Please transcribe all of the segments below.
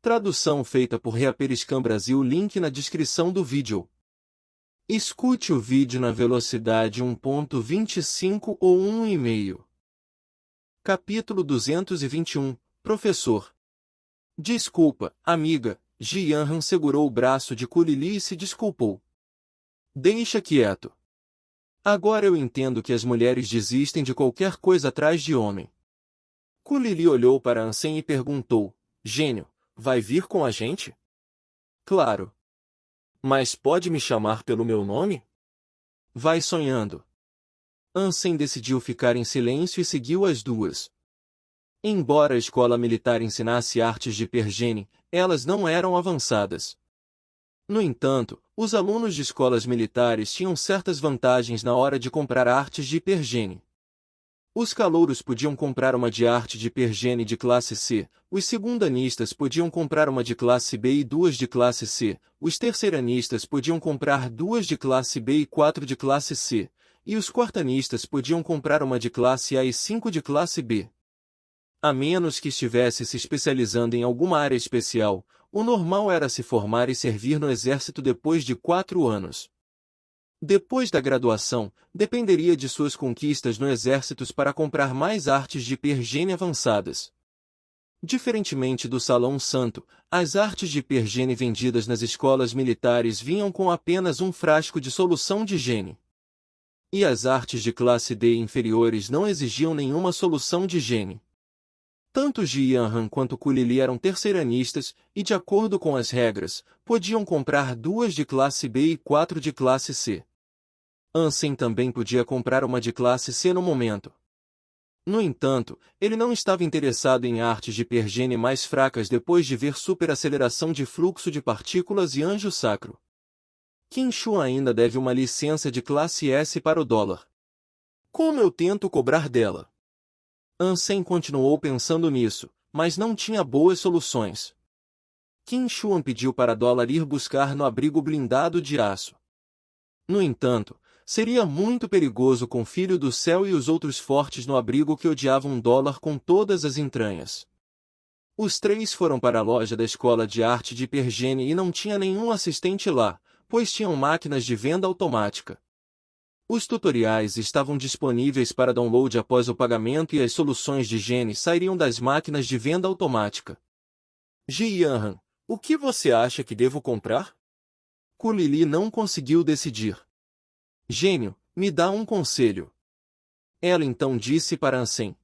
Tradução feita por Reaperiscan Brasil. Link na descrição do vídeo. Escute o vídeo na velocidade 1.25 ou 1,5. Capítulo 221. Professor. Desculpa, amiga. Ji Yanran segurou o braço de Ku Lili e se desculpou. Deixa quieto. Agora eu entendo que as mulheres desistem de qualquer coisa atrás de homem. Ku Lili olhou para Ansem e perguntou, Gênio, vai vir com a gente? Claro. Mas pode me chamar pelo meu nome? Vai sonhando. Ansem decidiu ficar em silêncio e seguiu as duas. Embora a escola militar ensinasse artes de pergene, elas não eram avançadas. No entanto, os alunos de escolas militares tinham certas vantagens na hora de comprar artes de pergene. Os calouros podiam comprar uma de arte de pergene de classe C, os segundanistas podiam comprar uma de classe B e duas de classe C, os terceiranistas podiam comprar duas de classe B e 4 de classe C, e os quartanistas podiam comprar uma de classe A e 5 de classe B. A menos que estivesse se especializando em alguma área especial, o normal era se formar e servir no exército depois de 4 anos. Depois da graduação, dependeria de suas conquistas no exército para comprar mais artes de pergene avançadas. Diferentemente do Salão Santo, as artes de pergene vendidas nas escolas militares vinham com apenas um frasco de solução de gene. E as artes de classe D inferiores não exigiam nenhuma solução de gene. Tanto Ji Yanran quanto Ku Lili eram terceiranistas e, de acordo com as regras, podiam comprar duas de classe B e 4 de classe C. Ansem também podia comprar uma de classe C no momento. No entanto, ele não estava interessado em artes de pergene mais fracas depois de ver superaceleração de fluxo de partículas e anjo sacro. Qin Shu ainda deve uma licença de classe S para o dólar. Como eu tento cobrar dela? Ansem continuou pensando nisso, mas não tinha boas soluções. Qin Shuan pediu para dólar ir buscar no abrigo blindado de aço. No entanto, seria muito perigoso com Filho do Céu e os outros fortes no abrigo que odiavam dólar com todas as entranhas. Os três foram para a loja da escola de arte de pergene e não tinha nenhum assistente lá, pois tinham máquinas de venda automática. Os tutoriais estavam disponíveis para download após o pagamento e as soluções de gene sairiam das máquinas de venda automática. Ji Yanran, o que você acha que devo comprar? Ku Lili não conseguiu decidir. Gênio, me dá um conselho. Ela então disse para Ansem.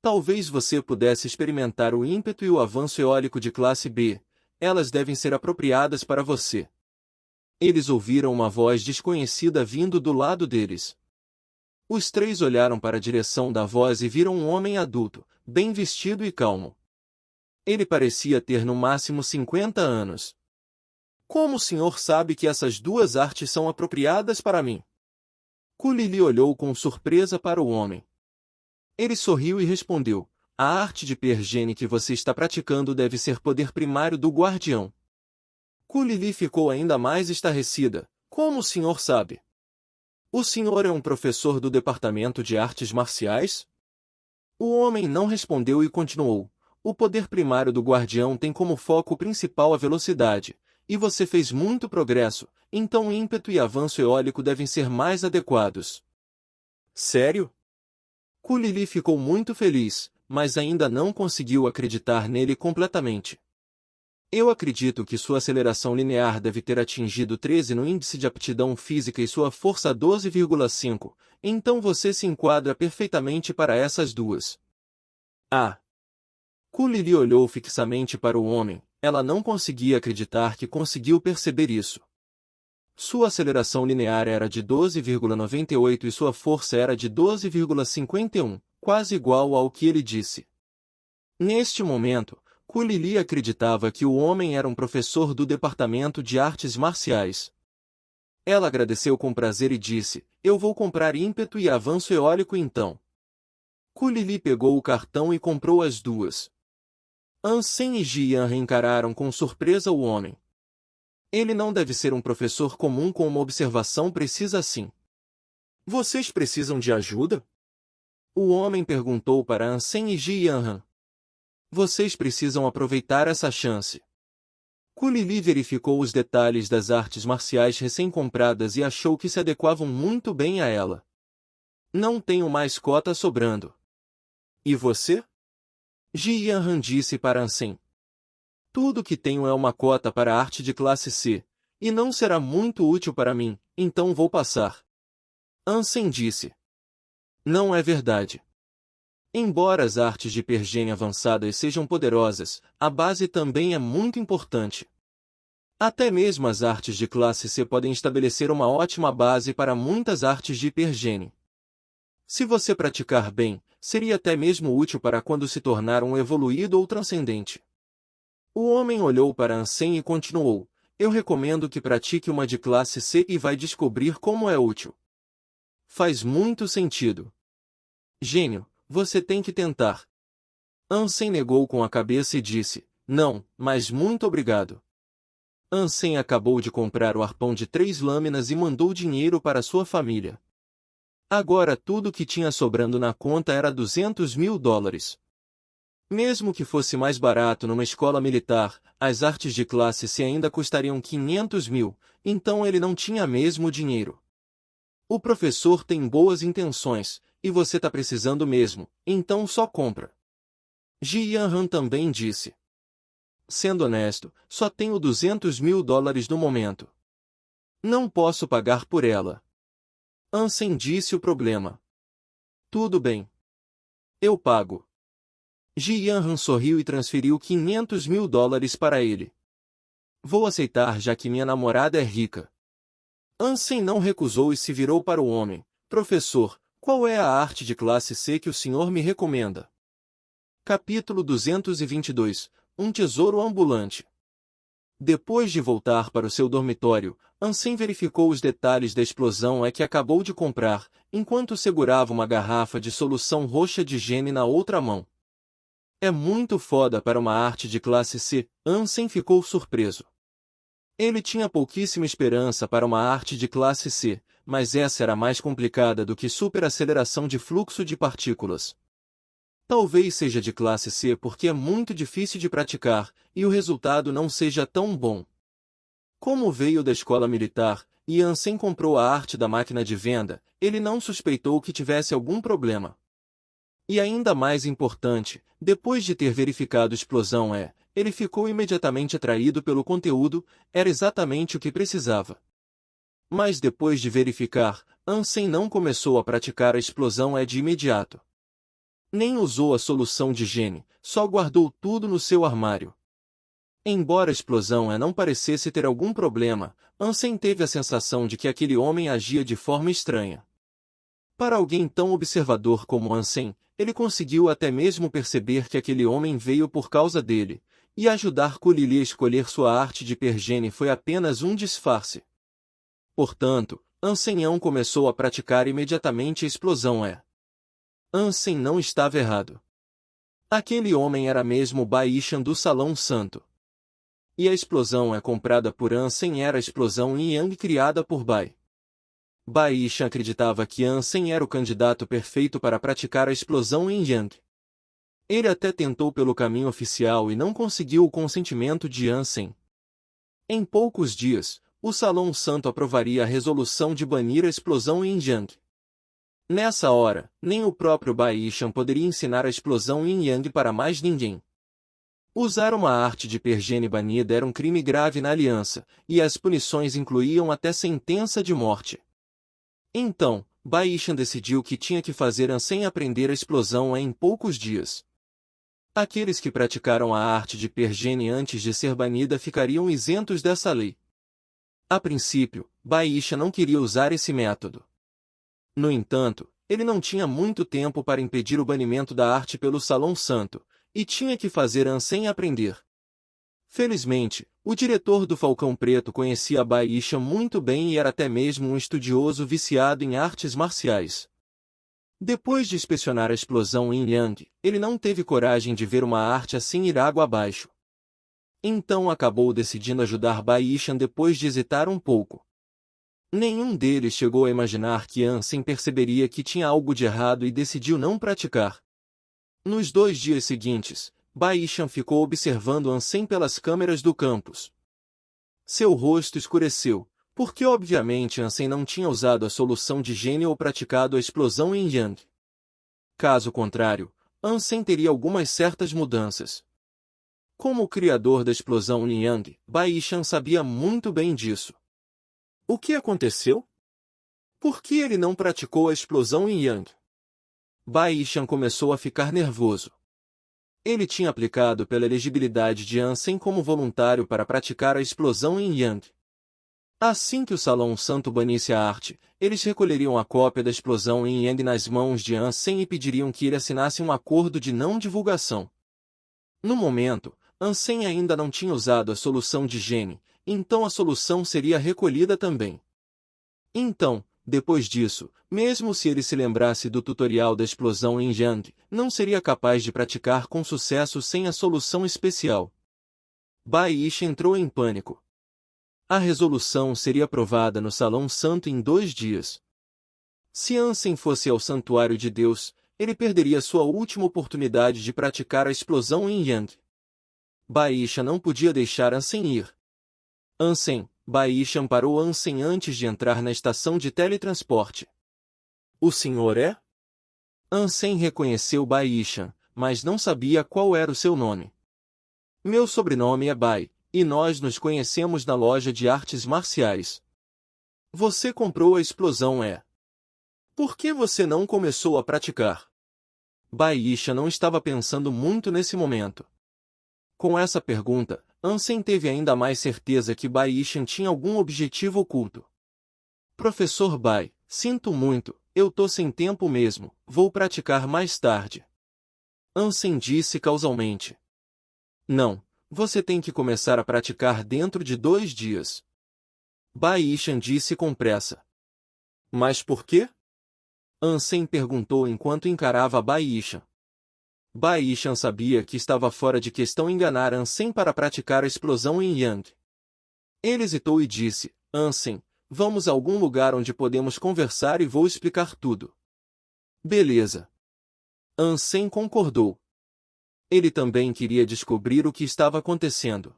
Talvez você pudesse experimentar o ímpeto e o avanço eólico de classe B, elas devem ser apropriadas para você. Eles ouviram uma voz desconhecida vindo do lado deles. Os três olharam para a direção da voz e viram um homem adulto, bem vestido e calmo. Ele parecia ter no máximo 50 anos. Como o senhor sabe que essas duas artes são apropriadas para mim? Ku Lili olhou com surpresa para o homem. Ele sorriu e respondeu, a arte de pergene que você está praticando deve ser poder primário do guardião. Ku Lili ficou ainda mais estarrecida. Como o senhor sabe? O senhor é um professor do Departamento de Artes Marciais? O homem não respondeu e continuou. O poder primário do guardião tem como foco principal a velocidade, e você fez muito progresso, então ímpeto e avanço eólico devem ser mais adequados. Sério? Ku Lili ficou muito feliz, mas ainda não conseguiu acreditar nele completamente. Eu acredito que sua aceleração linear deve ter atingido 13 no índice de aptidão física e sua força 12,5, então você se enquadra perfeitamente para essas duas. Ah! Ku Lili olhou fixamente para o homem, ela não conseguia acreditar que conseguiu perceber isso. Sua aceleração linear era de 12,98 e sua força era de 12,51, quase igual ao que ele disse. Neste momento, Ku Lili acreditava que o homem era um professor do Departamento de Artes Marciais. Ela agradeceu com prazer e disse, eu vou comprar ímpeto e avanço eólico então. Ku Lili pegou o cartão e comprou as duas. Ansem e Ji Yanran encararam com surpresa o homem. Ele não deve ser um professor comum com uma observação precisa assim. Vocês precisam de ajuda? O homem perguntou para Ansem e Ji Yanran. Vocês precisam aproveitar essa chance. Ku Lili verificou os detalhes das artes marciais recém-compradas e achou que se adequavam muito bem a ela. Não tenho mais cota sobrando. E você? Ji Yanran disse para Ansem. Tudo que tenho é uma cota para arte de classe C, e não será muito útil para mim, então vou passar. Ansem disse. Não é verdade. Embora as artes de hipergênio avançadas sejam poderosas, a base também é muito importante. Até mesmo as artes de classe C podem estabelecer uma ótima base para muitas artes de hipergênio. Se você praticar bem, seria até mesmo útil para quando se tornar um evoluído ou transcendente. O homem olhou para Ansem e continuou. Eu recomendo que pratique uma de classe C e vai descobrir como é útil. Faz muito sentido. Gênio, você tem que tentar. Ansem negou com a cabeça e disse, não, mas muito obrigado. Ansem acabou de comprar o arpão de 3 lâminas e mandou dinheiro para sua família. Agora tudo que tinha sobrando na conta era $200.000. Mesmo que fosse mais barato numa escola militar, as artes de classe C ainda custariam 500 mil, então ele não tinha mesmo dinheiro. O professor tem boas intenções, e você tá precisando mesmo, então só compra. Ji Yanran também disse. Sendo honesto, só tenho $200.000 no momento. Não posso pagar por ela. Ansem disse o problema. Tudo bem. Eu pago. Ji Yanran sorriu e transferiu $500.000 para ele. Vou aceitar já que minha namorada é rica. Ansem não recusou e se virou para o homem. Professor, qual é a arte de classe C que o senhor me recomenda? Capítulo 222. Um tesouro ambulante. Depois de voltar para o seu dormitório, Ansem verificou os detalhes da explosão que acabou de comprar, enquanto segurava uma garrafa de solução roxa de gene na outra mão. É muito foda para uma arte de classe C, Ansem ficou surpreso. Ele tinha pouquíssima esperança para uma arte de classe C, mas essa era mais complicada do que superaceleração de fluxo de partículas. Talvez seja de classe C porque é muito difícil de praticar, e o resultado não seja tão bom. Como veio da escola militar, e Ansem comprou a arte da máquina de venda, ele não suspeitou que tivesse algum problema. E ainda mais importante, depois de ter verificado a explosão ele ficou imediatamente atraído pelo conteúdo, era exatamente o que precisava. Mas depois de verificar, Ansem não começou a praticar a explosão de imediato. Nem usou a solução de gene, só guardou tudo no seu armário. Embora a explosão não parecesse ter algum problema, Ansem teve a sensação de que aquele homem agia de forma estranha. Para alguém tão observador como Ansem, ele conseguiu até mesmo perceber que aquele homem veio por causa dele, e ajudar Ku Lili a escolher sua arte de hipergênio foi apenas um disfarce. Portanto, Ansem começou a praticar imediatamente a explosão Ansem não estava errado. Aquele homem era mesmo Bai Yishan do Salão Santo. E a explosão comprada por Ansem era a explosão Yin Yang criada por Bai. Bai Yishan acreditava que Ansem era o candidato perfeito para praticar a explosão Yin Yang. Ele até tentou pelo caminho oficial e não conseguiu o consentimento de Ansem. Em poucos dias, o Salão Santo aprovaria a resolução de banir a explosão Yin Yang. Nessa hora, nem o próprio Bai Yishan poderia ensinar a explosão Yin Yang para mais ninguém. Usar uma arte de hipergênio banida era um crime grave na aliança, e as punições incluíam até sentença de morte. Então, Bai Yishan decidiu que tinha que fazer Ansem aprender a explosão em poucos dias. Aqueles que praticaram a arte de hipergênio antes de ser banida ficariam isentos dessa lei. A princípio, Bai Yishan não queria usar esse método. No entanto, ele não tinha muito tempo para impedir o banimento da arte pelo Salão Santo, e tinha que fazer Ansem aprender. Felizmente, o diretor do Falcão Preto conhecia Bai Yishan muito bem e era até mesmo um estudioso viciado em artes marciais. Depois de inspecionar a explosão Yin Yang, ele não teve coragem de ver uma arte assim ir água abaixo. Então acabou decidindo ajudar Bai Yishan depois de hesitar um pouco. Nenhum deles chegou a imaginar que Ansem perceberia que tinha algo de errado e decidiu não praticar. Nos 2 dias seguintes, Baishan ficou observando Ansem pelas câmeras do campus. Seu rosto escureceu, porque obviamente Ansem não tinha usado a solução de gênio ou praticado a explosão em Yang. Caso contrário, Ansem teria algumas certas mudanças. Como o criador da explosão em Yang, Baishan sabia muito bem disso. O que aconteceu? Por que ele não praticou a explosão em Yang? Baishan começou a ficar nervoso. Ele tinha aplicado pela elegibilidade de Ansem como voluntário para praticar a explosão em Yang. Assim que o Salão Santo banisse a arte, eles recolheriam a cópia da explosão em Yang nas mãos de Ansem e pediriam que ele assinasse um acordo de não divulgação. No momento, Ansem ainda não tinha usado a solução de gene, então a solução seria recolhida também. Então, depois disso, mesmo se ele se lembrasse do tutorial da explosão em Yang, não seria capaz de praticar com sucesso sem a solução especial. Baisha entrou em pânico. A resolução seria aprovada no Salão Santo em 2 dias. Se Ansem fosse ao Santuário de Deus, ele perderia sua última oportunidade de praticar a explosão em Yang. Baisha não podia deixar Ansem ir. Ansem, Baisha parou Ansem antes de entrar na estação de teletransporte. O senhor é? Ansem reconheceu Baisha, mas não sabia qual era o seu nome. Meu sobrenome é Bai, e nós nos conhecemos na loja de artes marciais. Você comprou a explosão, é? Por que você não começou a praticar? Baisha não estava pensando muito nesse momento. Com essa pergunta, Ansem teve ainda mais certeza que Baisha tinha algum objetivo oculto. Professor Bai, sinto muito, eu tô sem tempo mesmo, vou praticar mais tarde. Ansem disse causalmente. Não, você tem que começar a praticar dentro de 2 dias. Baisha disse com pressa. Mas por quê? Ansem perguntou enquanto encarava Baisha. Baisha sabia que estava fora de questão enganar Ansem para praticar a explosão em Yang. Ele hesitou e disse, Ansem, vamos a algum lugar onde podemos conversar e vou explicar tudo. Beleza. Ansem concordou. Ele também queria descobrir o que estava acontecendo.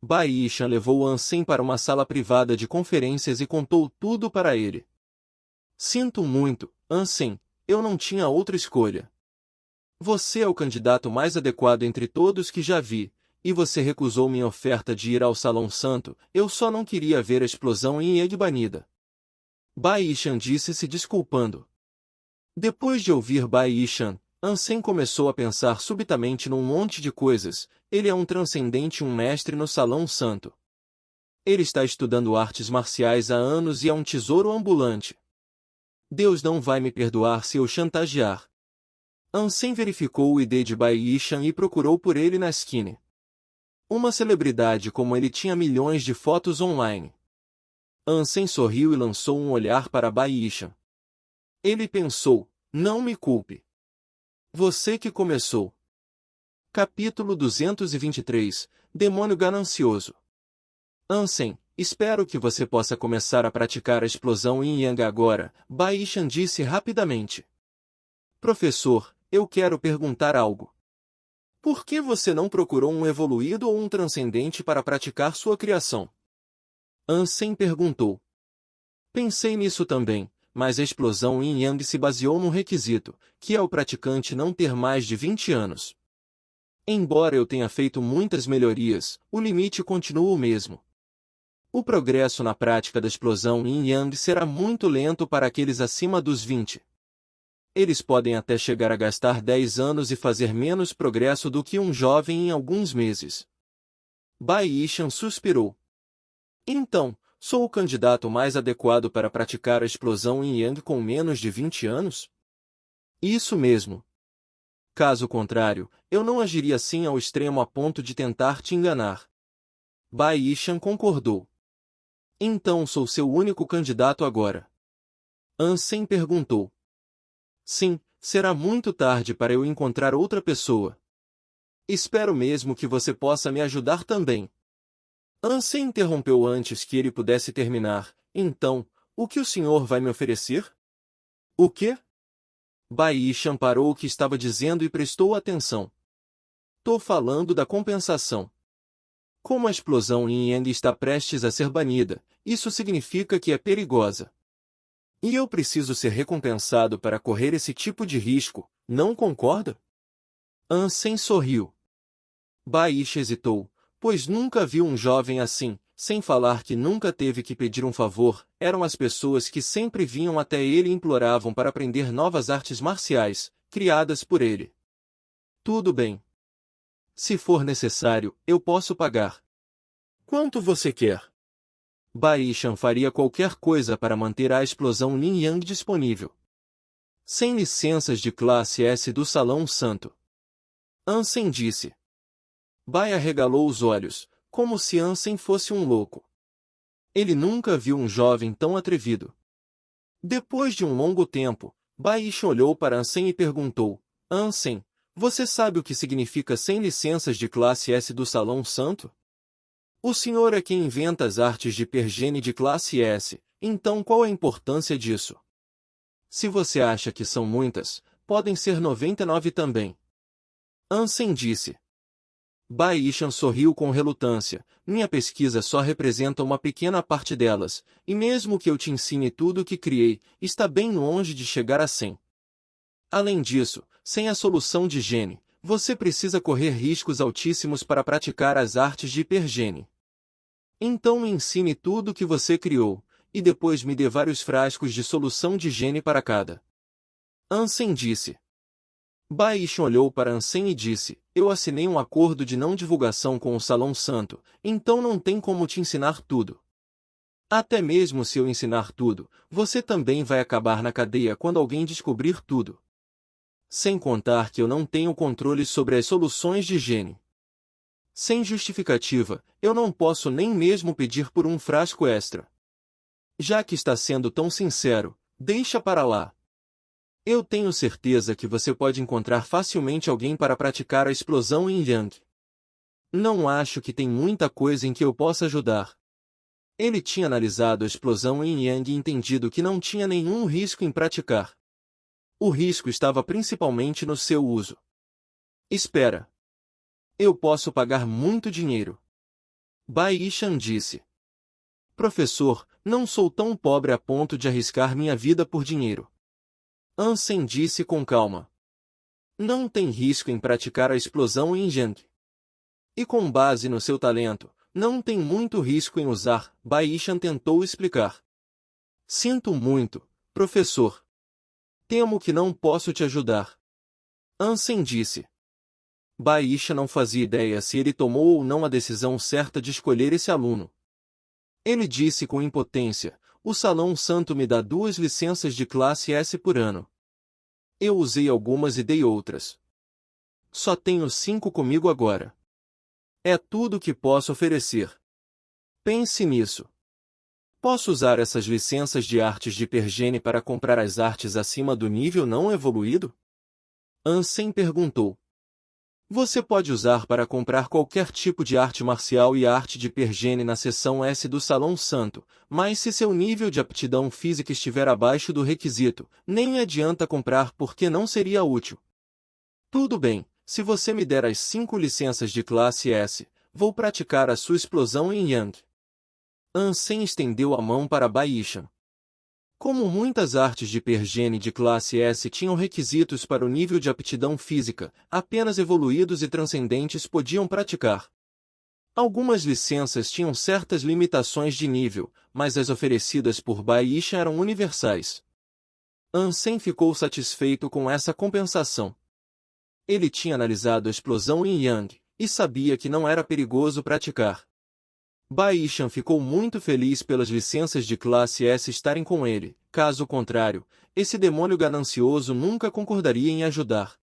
Baisha levou Ansem para uma sala privada de conferências e contou tudo para ele. Sinto muito, Ansem, eu não tinha outra escolha. Você é o candidato mais adequado entre todos que já vi, e você recusou minha oferta de ir ao Salão Santo, eu só não queria ver a explosão em Yang banida. Baisha disse se desculpando. Depois de ouvir Baisha, Ansem começou a pensar subitamente num monte de coisas. Ele é um transcendente e um mestre no Salão Santo. Ele está estudando artes marciais há anos e é um tesouro ambulante. Deus não vai me perdoar se eu chantagear. Ansem verificou o ID de Baisha e procurou por ele na esquina. Uma celebridade como ele tinha milhões de fotos online. Ansem sorriu e lançou um olhar para Baisha. Ele pensou, não me culpe. Você que começou. Capítulo 223, Demônio Ganancioso. Ansem, espero que você possa começar a praticar a explosão em Yang agora, Baisha disse rapidamente. Professor, eu quero perguntar algo. Por que você não procurou um evoluído ou um transcendente para praticar sua criação? Ansem perguntou. Pensei nisso também, mas a explosão em Yang se baseou num requisito, que é o praticante não ter mais de 20 anos. Embora eu tenha feito muitas melhorias, o limite continua o mesmo. O progresso na prática da explosão em Yang será muito lento para aqueles acima dos 20. Eles podem até chegar a gastar 10 anos e fazer menos progresso do que um jovem em alguns meses. Baisha suspirou. Então, sou o candidato mais adequado para praticar a explosão em Yang com menos de 20 anos? Isso mesmo. Caso contrário, eu não agiria assim ao extremo a ponto de tentar te enganar. Baisha concordou. Então sou seu único candidato agora. Ansem perguntou. Sim, será muito tarde para eu encontrar outra pessoa. Espero mesmo que você possa me ajudar também. Ansem interrompeu antes que ele pudesse terminar. Então, o que o senhor vai me oferecer? O quê? Baisha parou o que estava dizendo e prestou atenção. Tô falando da compensação. Como a explosão Yin Yang está prestes a ser banida, isso significa que é perigosa. E eu preciso ser recompensado para correr esse tipo de risco, não concorda? Ansem sorriu. Baisha hesitou, pois nunca viu um jovem assim, sem falar que nunca teve que pedir um favor. Eram as pessoas que sempre vinham até ele e imploravam para aprender novas artes marciais, criadas por ele. Tudo bem. Se for necessário, eu posso pagar. Quanto você quer? Baishan faria qualquer coisa para manter a explosão Yin Yang disponível. 100 licenças de classe S do Salão Santo. Ansem disse. Bai arregalou os olhos, como se Ansem fosse um louco. Ele nunca viu um jovem tão atrevido. Depois de um longo tempo, Baisha olhou para Ansem e perguntou, Ansem, você sabe o que significa 100 licenças de classe S do Salão Santo? O senhor é quem inventa as artes de pergene de classe S, então qual a importância disso? Se você acha que são muitas, podem ser 99 também. Ansem disse. Baishan sorriu com relutância. Minha pesquisa só representa uma pequena parte delas, e mesmo que eu te ensine tudo o que criei, está bem longe de chegar a 100. Além disso, sem a solução de gene, você precisa correr riscos altíssimos para praticar as artes de hipergene. Então me ensine tudo o que você criou, e depois me dê vários frascos de solução de gene para cada. Ansem disse. Baishan olhou para Ansem e disse, eu assinei um acordo de não divulgação com o Salão Santo, então não tem como te ensinar tudo. Até mesmo se eu ensinar tudo, você também vai acabar na cadeia quando alguém descobrir tudo. Sem contar que eu não tenho controle sobre as soluções de gene. Sem justificativa, eu não posso nem mesmo pedir por um frasco extra. Já que está sendo tão sincero, deixa para lá. Eu tenho certeza que você pode encontrar facilmente alguém para praticar a explosão Yin Yang. Não acho que tem muita coisa em que eu possa ajudar. Ele tinha analisado a explosão Yin Yang e entendido que não tinha nenhum risco em praticar. O risco estava principalmente no seu uso. Espera. Eu posso pagar muito dinheiro. Baishan disse. Professor, não sou tão pobre a ponto de arriscar minha vida por dinheiro. Ansem disse com calma. Não tem risco em praticar a explosão Yin Yang. E com base no seu talento, não tem muito risco em usar, Baishan tentou explicar. Sinto muito, professor. Temo que não posso te ajudar. Ansem disse. Baisha não fazia ideia se ele tomou ou não a decisão certa de escolher esse aluno. Ele disse com impotência, o Salão Santo me dá 2 licenças de classe S por ano. Eu usei algumas e dei outras. Só tenho 5 comigo agora. É tudo que posso oferecer. Pense nisso. Posso usar essas licenças de artes de hipergene para comprar as artes acima do nível não evoluído? Ansem perguntou. Você pode usar para comprar qualquer tipo de arte marcial e arte de hipergene na seção S do Salão Santo, mas se seu nível de aptidão física estiver abaixo do requisito, nem adianta comprar porque não seria útil. Tudo bem, se você me der as 5 licenças de classe S, vou praticar a sua explosão em Yang. Ansem estendeu a mão para Baishan. Como muitas artes de hipergene de classe S tinham requisitos para o nível de aptidão física, apenas evoluídos e transcendentes podiam praticar. Algumas licenças tinham certas limitações de nível, mas as oferecidas por Baisha eram universais. Ansem ficou satisfeito com essa compensação. Ele tinha analisado a explosão em Yang, e sabia que não era perigoso praticar. Baishan ficou muito feliz pelas licenças de classe S estarem com ele, caso contrário, esse demônio ganancioso nunca concordaria em ajudar.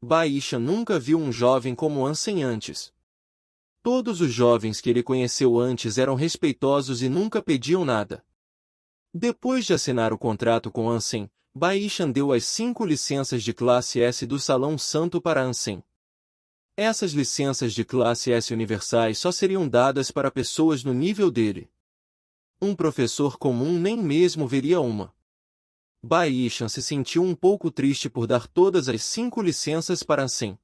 Baishan nunca viu um jovem como Ansem antes. Todos os jovens que ele conheceu antes eram respeitosos e nunca pediam nada. Depois de assinar o contrato com Ansem, Baishan deu as 5 licenças de classe S do Salão Santo para Ansem. Essas licenças de classe S universais só seriam dadas para pessoas no nível dele. Um professor comum nem mesmo veria uma. Baishan se sentiu um pouco triste por dar todas as 5 licenças para Ansem.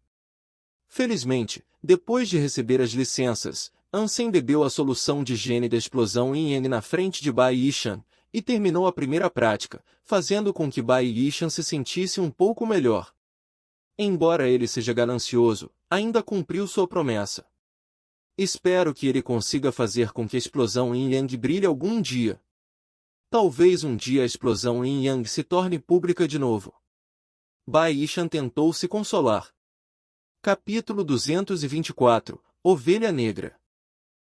Felizmente, depois de receber as licenças, Ansem bebeu a solução de higiene da explosão em Yang na frente de Bai Yishan, e terminou a primeira prática, fazendo com que Bai Yishan se sentisse um pouco melhor. Embora ele seja ganancioso, ainda cumpriu sua promessa. Espero que ele consiga fazer com que a explosão em Yang brilhe algum dia. Talvez um dia a explosão em Yang se torne pública de novo. Bai Yishan tentou se consolar. Capítulo 224 – Ovelha Negra.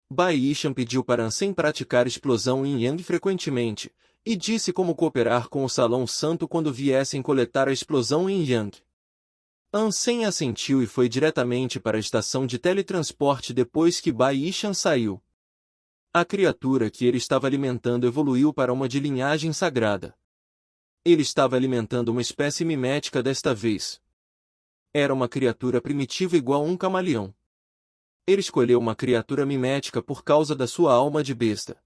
Bai Yishan pediu para Ansem praticar explosão em Yang frequentemente, e disse como cooperar com o Salão Santo quando viessem coletar a explosão em Yang. Ansem assentiu e foi diretamente para a estação de teletransporte depois que Bai Yishan saiu. A criatura que ele estava alimentando evoluiu para uma de linhagem sagrada. Ele estava alimentando uma espécie mimética desta vez. Era uma criatura primitiva igual a um camaleão. Ele escolheu uma criatura mimética por causa da sua alma de besta.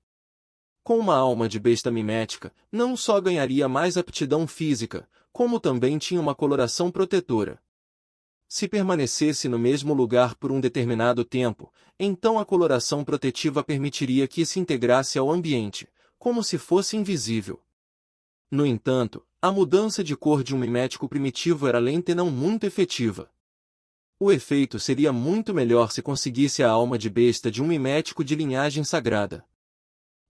Com uma alma de besta mimética, não só ganharia mais aptidão física, como também tinha uma coloração protetora. Se permanecesse no mesmo lugar por um determinado tempo, então a coloração protetiva permitiria que se integrasse ao ambiente, como se fosse invisível. No entanto, a mudança de cor de um mimético primitivo era lenta e não muito efetiva. O efeito seria muito melhor se conseguisse a alma de besta de um mimético de linhagem sagrada.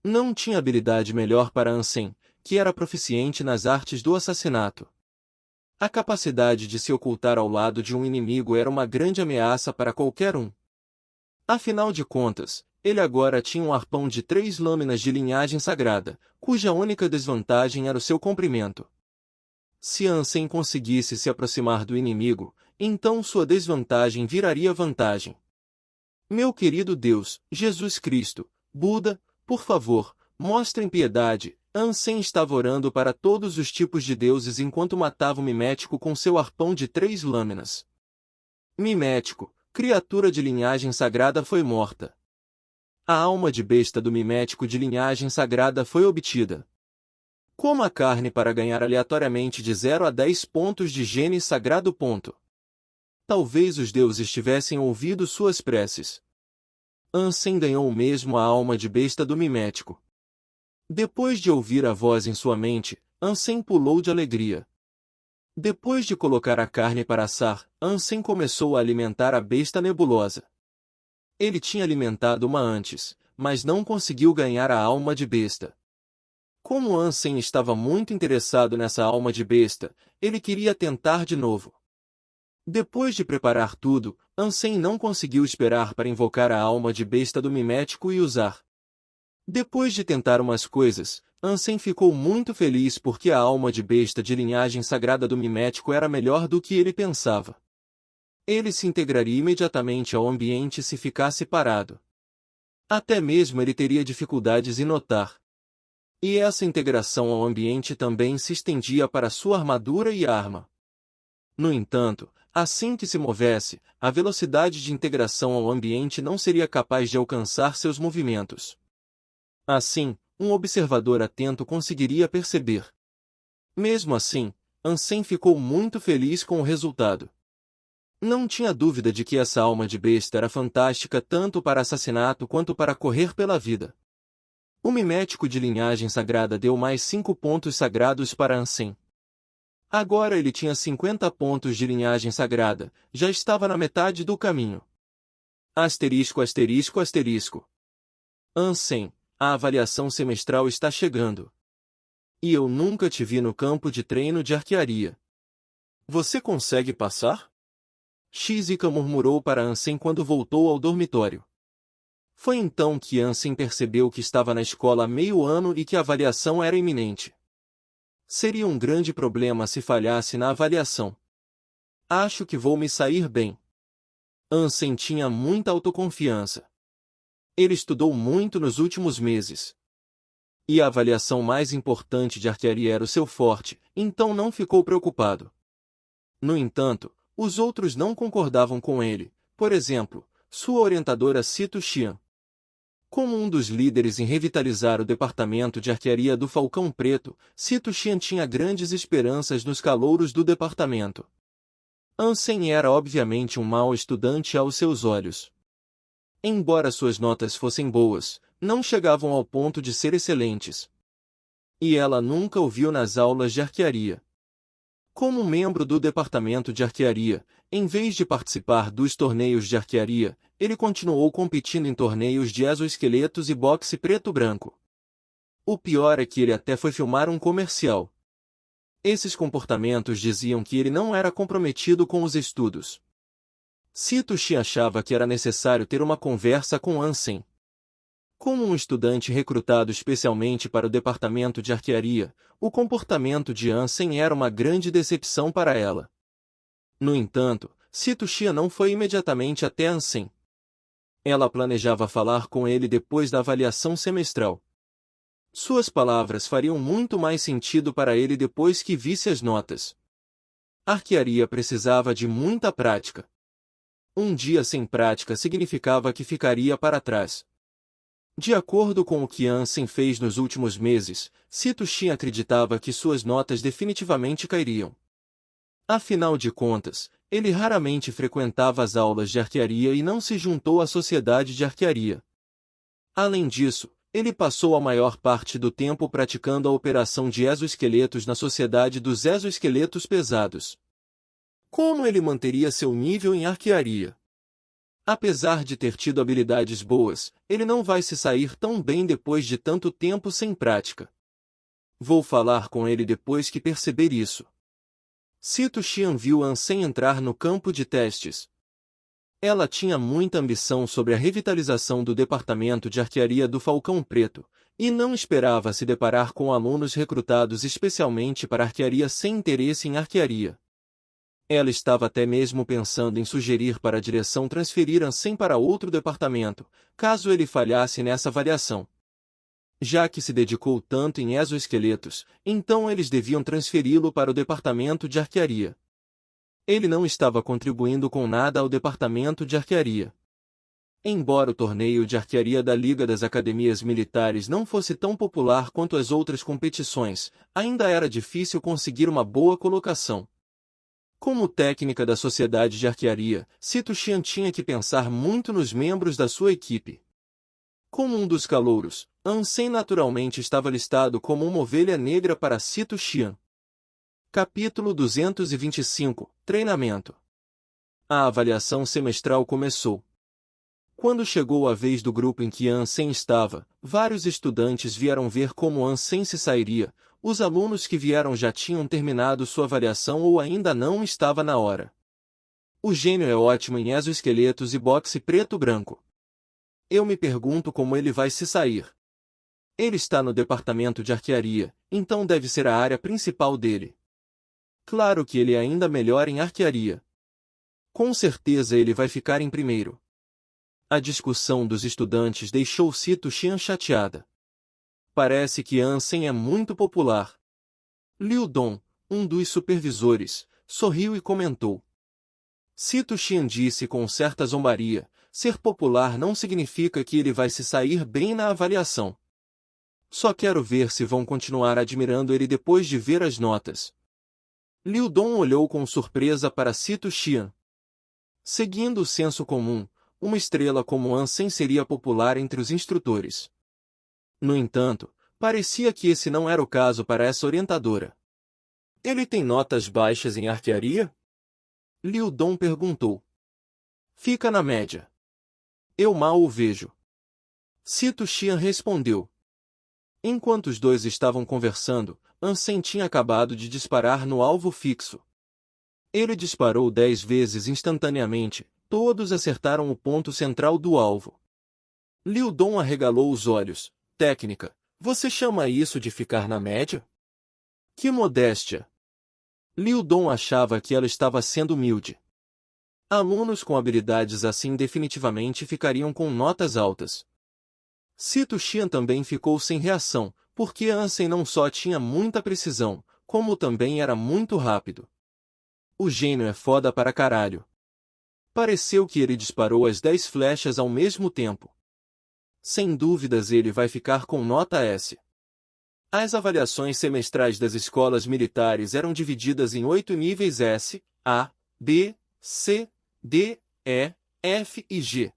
Não tinha habilidade melhor para Ansem, que era proficiente nas artes do assassinato. A capacidade de se ocultar ao lado de um inimigo era uma grande ameaça para qualquer um. Afinal de contas, ele agora tinha um arpão de 3 lâminas de linhagem sagrada, cuja única desvantagem era o seu comprimento. Se Ansem conseguisse se aproximar do inimigo, então sua desvantagem viraria vantagem. Meu querido Deus, Jesus Cristo, Buda, por favor, mostrem piedade. Ansem estava orando para todos os tipos de deuses enquanto matava o mimético com seu arpão de 3 lâminas. Mimético, criatura de linhagem sagrada, foi morta. A alma de besta do mimético de linhagem sagrada foi obtida. Coma a carne para ganhar aleatoriamente de 0 a 10 pontos de gene sagrado. Talvez os deuses tivessem ouvido suas preces. Ansem ganhou mesmo a alma de besta do mimético. Depois de ouvir a voz em sua mente, Ansem pulou de alegria. Depois de colocar a carne para assar, Ansem começou a alimentar a besta nebulosa. Ele tinha alimentado uma antes, mas não conseguiu ganhar a alma de besta. Como Ansem estava muito interessado nessa alma de besta, ele queria tentar de novo. Depois de preparar tudo, Ansem não conseguiu esperar para invocar a alma de besta do mimético e usar. Depois de tentar umas coisas, Ansem ficou muito feliz porque a alma de besta de linhagem sagrada do mimético era melhor do que ele pensava. Ele se integraria imediatamente ao ambiente se ficasse parado. Até mesmo ele teria dificuldades em notar. E essa integração ao ambiente também se estendia para sua armadura e arma. No entanto, assim que se movesse, a velocidade de integração ao ambiente não seria capaz de alcançar seus movimentos. Assim, um observador atento conseguiria perceber. Mesmo assim, Ansem ficou muito feliz com o resultado. Não tinha dúvida de que essa alma de besta era fantástica tanto para assassinato quanto para correr pela vida. O mimético de linhagem sagrada deu mais 5 pontos sagrados para Ansem. Agora ele tinha 50 pontos de linhagem sagrada, já estava na metade do caminho. Asterisco, asterisco, asterisco. Ansem, a avaliação semestral está chegando. E eu nunca te vi no campo de treino de arquearia. Você consegue passar? Shizuka murmurou para Ansem quando voltou ao dormitório. Foi então que Ansem percebeu que estava na escola há meio ano e que a avaliação era iminente. Seria um grande problema se falhasse na avaliação. Acho que vou me sair bem. Ansem tinha muita autoconfiança. Ele estudou muito nos últimos meses. E a avaliação mais importante de arquearia era o seu forte, então não ficou preocupado. No entanto, os outros não concordavam com ele, por exemplo, sua orientadora Sito Xian. Como um dos líderes em revitalizar o departamento de arquearia do Falcão Preto, Sito Xian tinha grandes esperanças nos calouros do departamento. Ansem era obviamente um mau estudante aos seus olhos. Embora suas notas fossem boas, não chegavam ao ponto de ser excelentes. E ela nunca o viu nas aulas de arquearia. Como membro do departamento de arquearia, em vez de participar dos torneios de arquearia, ele continuou competindo em torneios de exoesqueletos e boxe preto-branco. O pior é que ele até foi filmar um comercial. Esses comportamentos diziam que ele não era comprometido com os estudos. Sitoshi achava que era necessário ter uma conversa com Ansem. Como um estudante recrutado especialmente para o departamento de arquearia, o comportamento de Ansem era uma grande decepção para ela. No entanto, Sitoshi não foi imediatamente até Ansem. Ela planejava falar com ele depois da avaliação semestral. Suas palavras fariam muito mais sentido para ele depois que visse as notas. A arquearia precisava de muita prática. Um dia sem prática significava que ficaria para trás. De acordo com o que Ansem fez nos últimos meses, Sitoshi acreditava que suas notas definitivamente cairiam. Afinal de contas, ele raramente frequentava as aulas de arquearia e não se juntou à sociedade de arquearia. Além disso, ele passou a maior parte do tempo praticando a operação de exoesqueletos na sociedade dos exoesqueletos pesados. Como ele manteria seu nível em arquearia? Apesar de ter tido habilidades boas, ele não vai se sair tão bem depois de tanto tempo sem prática. Vou falar com ele depois que perceber isso. Sitoshi viu Ansem entrar no campo de testes. Ela tinha muita ambição sobre a revitalização do departamento de arquearia do Falcão Preto, e não esperava se deparar com alunos recrutados especialmente para arquearia sem interesse em arquearia. Ela estava até mesmo pensando em sugerir para a direção transferir Ansem para outro departamento, caso ele falhasse nessa avaliação. Já que se dedicou tanto em exoesqueletos, então eles deviam transferi-lo para o departamento de arquearia. Ele não estava contribuindo com nada ao departamento de arquearia. Embora o torneio de arquearia da Liga das Academias Militares não fosse tão popular quanto as outras competições, ainda era difícil conseguir uma boa colocação. Como técnica da sociedade de arquearia, Sitoshi tinha que pensar muito nos membros da sua equipe. Como um dos calouros, Ansem naturalmente estava listado como uma ovelha negra para Sitoshi. Capítulo 225 – Treinamento. A avaliação semestral começou. Quando chegou a vez do grupo em que Ansem estava, vários estudantes vieram ver como Ansem se sairia. Os alunos que vieram já tinham terminado sua avaliação ou ainda não estava na hora. O gênio é ótimo em exoesqueletos e boxe preto-branco. Eu me pergunto como ele vai se sair. Ele está no departamento de arquearia, então deve ser a área principal dele. Claro que ele é ainda melhor em arquearia. Com certeza ele vai ficar em primeiro. A discussão dos estudantes deixou Sitoshi chateada. Parece que Ansem é muito popular. Liu Dong, um dos supervisores, sorriu e comentou. Sitoshi disse com certa zombaria, ser popular não significa que ele vai se sair bem na avaliação. Só quero ver se vão continuar admirando ele depois de ver as notas. Liu Dong olhou com surpresa para Sitoshi. Seguindo o senso comum, uma estrela como Ansem seria popular entre os instrutores. No entanto, parecia que esse não era o caso para essa orientadora. Ele tem notas baixas em arquearia? Liu Dong perguntou. Fica na média. Eu mal o vejo. Sitoshi respondeu. Enquanto os dois estavam conversando, Ansem tinha acabado de disparar no alvo fixo. Ele disparou 10 vezes instantaneamente, todos acertaram o ponto central do alvo. Liu Dong arregalou os olhos. Técnica, você chama isso de ficar na média? Que modéstia! Liu Dong achava que ela estava sendo humilde. Alunos com habilidades assim definitivamente ficariam com notas altas. Sitoshi também ficou sem reação, porque Ansem não só tinha muita precisão, como também era muito rápido. O gênio é foda para caralho. Pareceu que ele disparou as 10 flechas ao mesmo tempo. Sem dúvidas ele vai ficar com nota S. As avaliações semestrais das escolas militares eram divididas em 8 níveis S, A, B, C, D, E, F e G.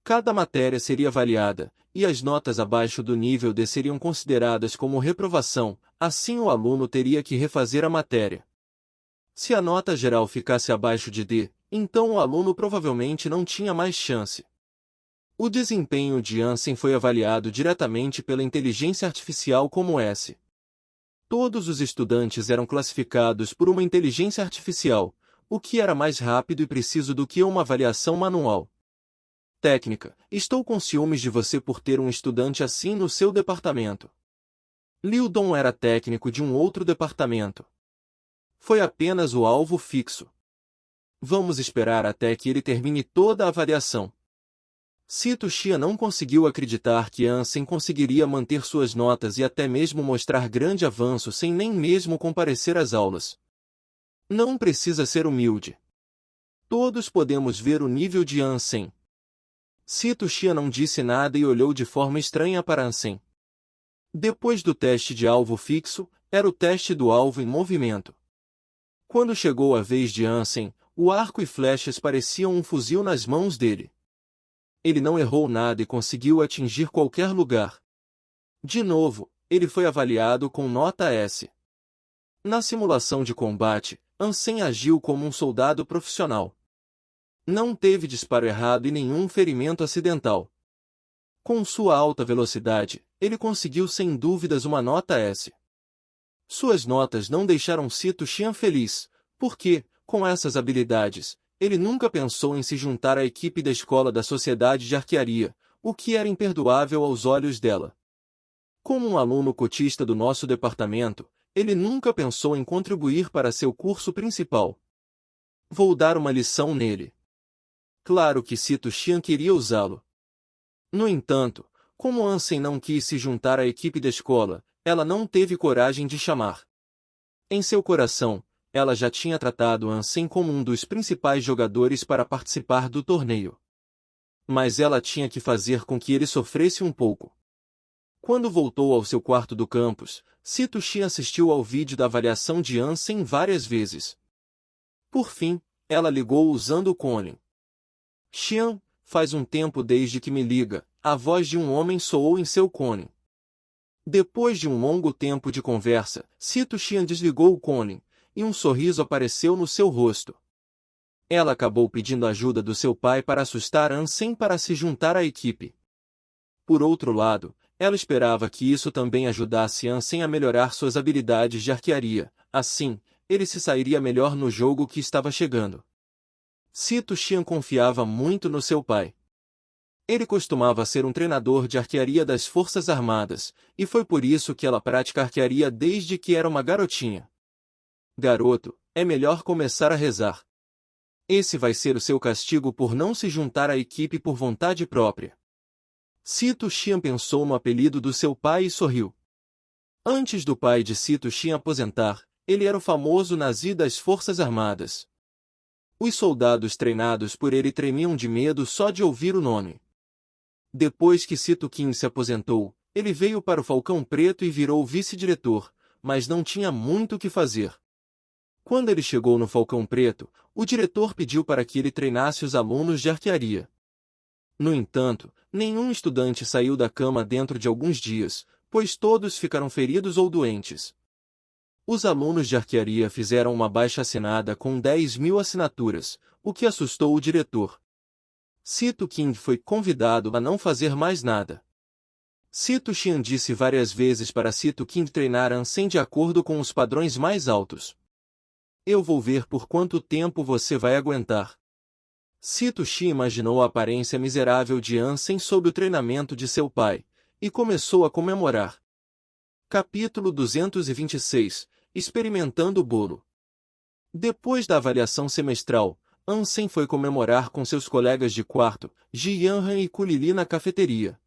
Cada matéria seria avaliada, e as notas abaixo do nível D seriam consideradas como reprovação, assim o aluno teria que refazer a matéria. Se a nota geral ficasse abaixo de D, então o aluno provavelmente não tinha mais chance. O desempenho de Ansem foi avaliado diretamente pela inteligência artificial como S. Todos os estudantes eram classificados por uma inteligência artificial, o que era mais rápido e preciso do que uma avaliação manual. Técnica: estou com ciúmes de você por ter um estudante assim no seu departamento. Liu Dong era técnico de um outro departamento. Foi apenas o alvo fixo. Vamos esperar até que ele termine toda a avaliação. Sito Xia não conseguiu acreditar que Ansem conseguiria manter suas notas e até mesmo mostrar grande avanço sem nem mesmo comparecer às aulas. Não precisa ser humilde. Todos podemos ver o nível de Ansem. Sito Xia não disse nada e olhou de forma estranha para Ansem. Depois do teste de alvo fixo, era o teste do alvo em movimento. Quando chegou a vez de Ansem, o arco e flechas pareciam um fuzil nas mãos dele. Ele não errou nada e conseguiu atingir qualquer lugar. De novo, ele foi avaliado com nota S. Na simulação de combate, Ansem agiu como um soldado profissional. Não teve disparo errado e nenhum ferimento acidental. Com sua alta velocidade, ele conseguiu sem dúvidas uma nota S. Suas notas não deixaram Sito Xia feliz, porque, com essas habilidades, ele nunca pensou em se juntar à equipe da escola da Sociedade de Arquearia, o que era imperdoável aos olhos dela. Como um aluno cotista do nosso departamento, ele nunca pensou em contribuir para seu curso principal. Vou dar uma lição nele. Claro que Sito Xia queria usá-lo. No entanto, como Ansem não quis se juntar à equipe da escola, ela não teve coragem de chamar. Em seu coração, ela já tinha tratado Ansem como um dos principais jogadores para participar do torneio. Mas ela tinha que fazer com que ele sofresse um pouco. Quando voltou ao seu quarto do campus, Sito Xia assistiu ao vídeo da avaliação de Ansem várias vezes. Por fim, ela ligou usando o Conlin. Xian, faz um tempo desde que me liga, a voz de um homem soou em seu Conlin. Depois de um longo tempo de conversa, Sito Xia desligou o Conlin, e um sorriso apareceu no seu rosto. Ela acabou pedindo ajuda do seu pai para assustar Ansem para se juntar à equipe. Por outro lado, ela esperava que isso também ajudasse Ansem a melhorar suas habilidades de arquearia, assim, ele se sairia melhor no jogo que estava chegando. Sito Xia confiava muito no seu pai. Ele costumava ser um treinador de arquearia das Forças Armadas, e foi por isso que ela pratica arquearia desde que era uma garotinha. Garoto, é melhor começar a rezar. Esse vai ser o seu castigo por não se juntar à equipe por vontade própria. Sito Xia pensou no apelido do seu pai e sorriu. Antes do pai de Sito Xia aposentar, ele era o famoso Nazi das Forças Armadas. Os soldados treinados por ele tremiam de medo só de ouvir o nome. Depois que Sito Xia se aposentou, ele veio para o Falcão Preto e virou vice-diretor, mas não tinha muito o que fazer. Quando ele chegou no Falcão Preto, o diretor pediu para que ele treinasse os alunos de arquearia. No entanto, nenhum estudante saiu da cama dentro de alguns dias, pois todos ficaram feridos ou doentes. Os alunos de arquearia fizeram uma abaixo-assinada com 10.000 assinaturas, o que assustou o diretor. Sito Xia foi convidado a não fazer mais nada. Sito Xia disse várias vezes para Sito Xia treinar Ansem de acordo com os padrões mais altos. Eu vou ver por quanto tempo você vai aguentar. Sito Xia imaginou a aparência miserável de Ansem sob o treinamento de seu pai, e começou a comemorar. Capítulo 226 – Experimentando o bolo. Depois da avaliação semestral, Ansem foi comemorar com seus colegas de quarto, Ji Yanran e Kulili na cafeteria.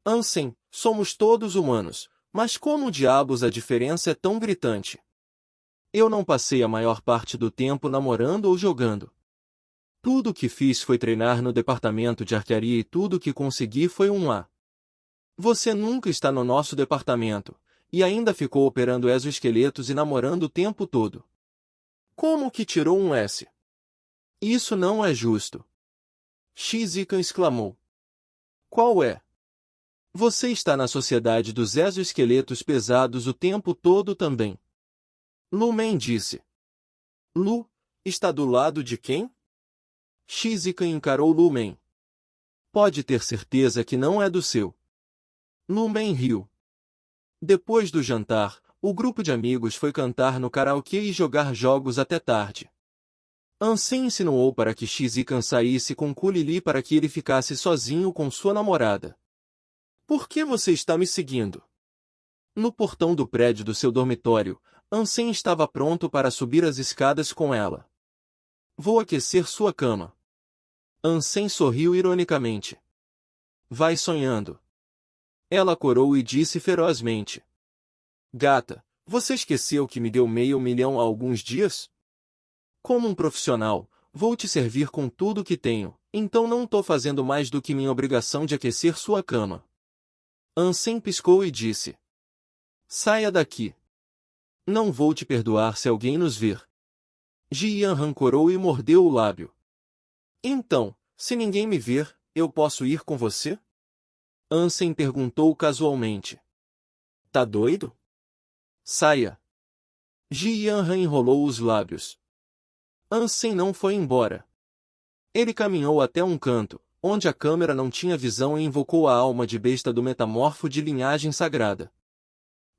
Ansem, somos todos humanos, mas como diabos a diferença é tão gritante? Eu não passei a maior parte do tempo namorando ou jogando. Tudo o que fiz foi treinar no departamento de arquearia e tudo o que consegui foi um A. Você nunca está no nosso departamento, e ainda ficou operando exoesqueletos e namorando o tempo todo. Como que tirou um S? Isso não é justo. Shizuka exclamou. Qual é? Você está na sociedade dos exoesqueletos pesados o tempo todo também. Lumen disse. Lu, está do lado de quem? Shizuka encarou Lumen. Pode ter certeza que não é do seu. Lumen riu. Depois do jantar, o grupo de amigos foi cantar no karaokê e jogar jogos até tarde. Ansem insinuou para que Shizuka saísse com Kulili para que ele ficasse sozinho com sua namorada. Por que você está me seguindo? No portão do prédio do seu dormitório, Ansem estava pronto para subir as escadas com ela. Vou aquecer sua cama. Ansem sorriu ironicamente. Vai sonhando. Ela corou e disse ferozmente. Gata, você esqueceu que me deu $500.000 há alguns dias? Como um profissional, vou te servir com tudo que tenho, então não tô fazendo mais do que minha obrigação de aquecer sua cama. Ansem piscou e disse. Saia daqui. Não vou te perdoar se alguém nos ver. Ji-Yan rancorou e mordeu o lábio. Então, se ninguém me ver, eu posso ir com você? Ansem perguntou casualmente. Tá doido? Saia. Ji-Yan enrolou os lábios. Ansem não foi embora. Ele caminhou até um canto, onde a câmera não tinha visão e invocou a alma de besta do metamorfo de linhagem sagrada.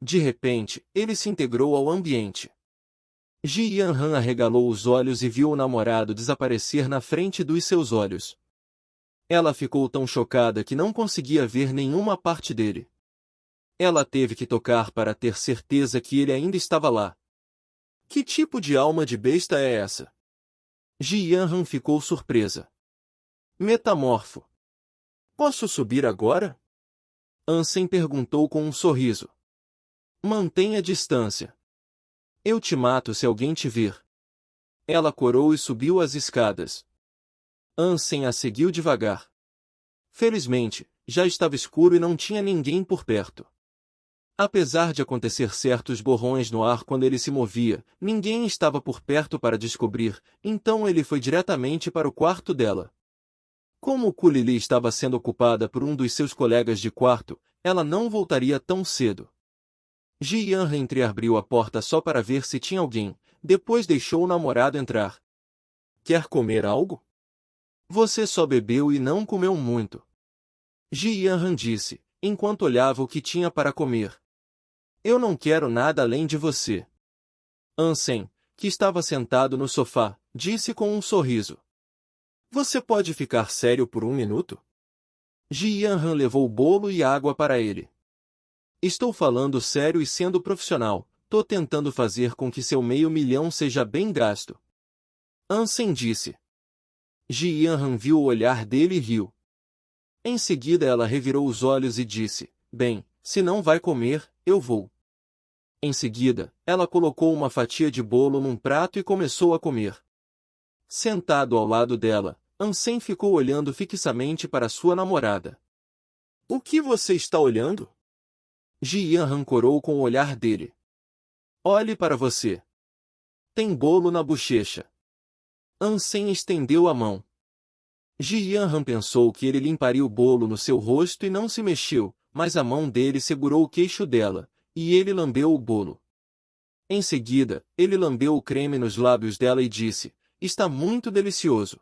De repente, ele se integrou ao ambiente. Ji-Yan arregalou os olhos e viu o namorado desaparecer na frente dos seus olhos. Ela ficou tão chocada que não conseguia ver nenhuma parte dele. Ela teve que tocar para ter certeza que ele ainda estava lá. Que tipo de alma de besta é essa? Ji-Yan ficou surpresa. Metamorfo. Posso subir agora? Ansem perguntou com um sorriso. Mantenha distância. Eu te mato se alguém te ver. Ela corou e subiu as escadas. Ansem a seguiu devagar. Felizmente, já estava escuro e não tinha ninguém por perto. Apesar de acontecer certos borrões no ar quando ele se movia, ninguém estava por perto para descobrir, então ele foi diretamente para o quarto dela. Como Kulili estava sendo ocupada por um dos seus colegas de quarto, ela não voltaria tão cedo. Ji-Yan entreabriu a porta só para ver se tinha alguém, depois deixou o namorado entrar. Quer comer algo? Você só bebeu e não comeu muito. Ji-Yan disse, enquanto olhava o que tinha para comer. Eu não quero nada além de você. Ansem, que estava sentado no sofá, disse com um sorriso. Você pode ficar sério por 1 minuto? Ji-Yan levou bolo e água para ele. Estou falando sério e sendo profissional, tô tentando fazer com que seu $500.000 seja bem gasto. Ansem disse. Ji-Yan viu o olhar dele e riu. Em seguida ela revirou os olhos e disse, bem, se não vai comer, eu vou. Em seguida, ela colocou uma fatia de bolo num prato e começou a comer. Sentado ao lado dela, Ansem ficou olhando fixamente para sua namorada. O que você está olhando? Ji-Yan rancorou com o olhar dele. Olhe para você. Tem bolo na bochecha. Ansem estendeu a mão. Ji-Yan pensou que ele limparia o bolo no seu rosto e não se mexeu, mas a mão dele segurou o queixo dela, e ele lambeu o bolo. Em seguida, ele lambeu o creme nos lábios dela e disse, está muito delicioso.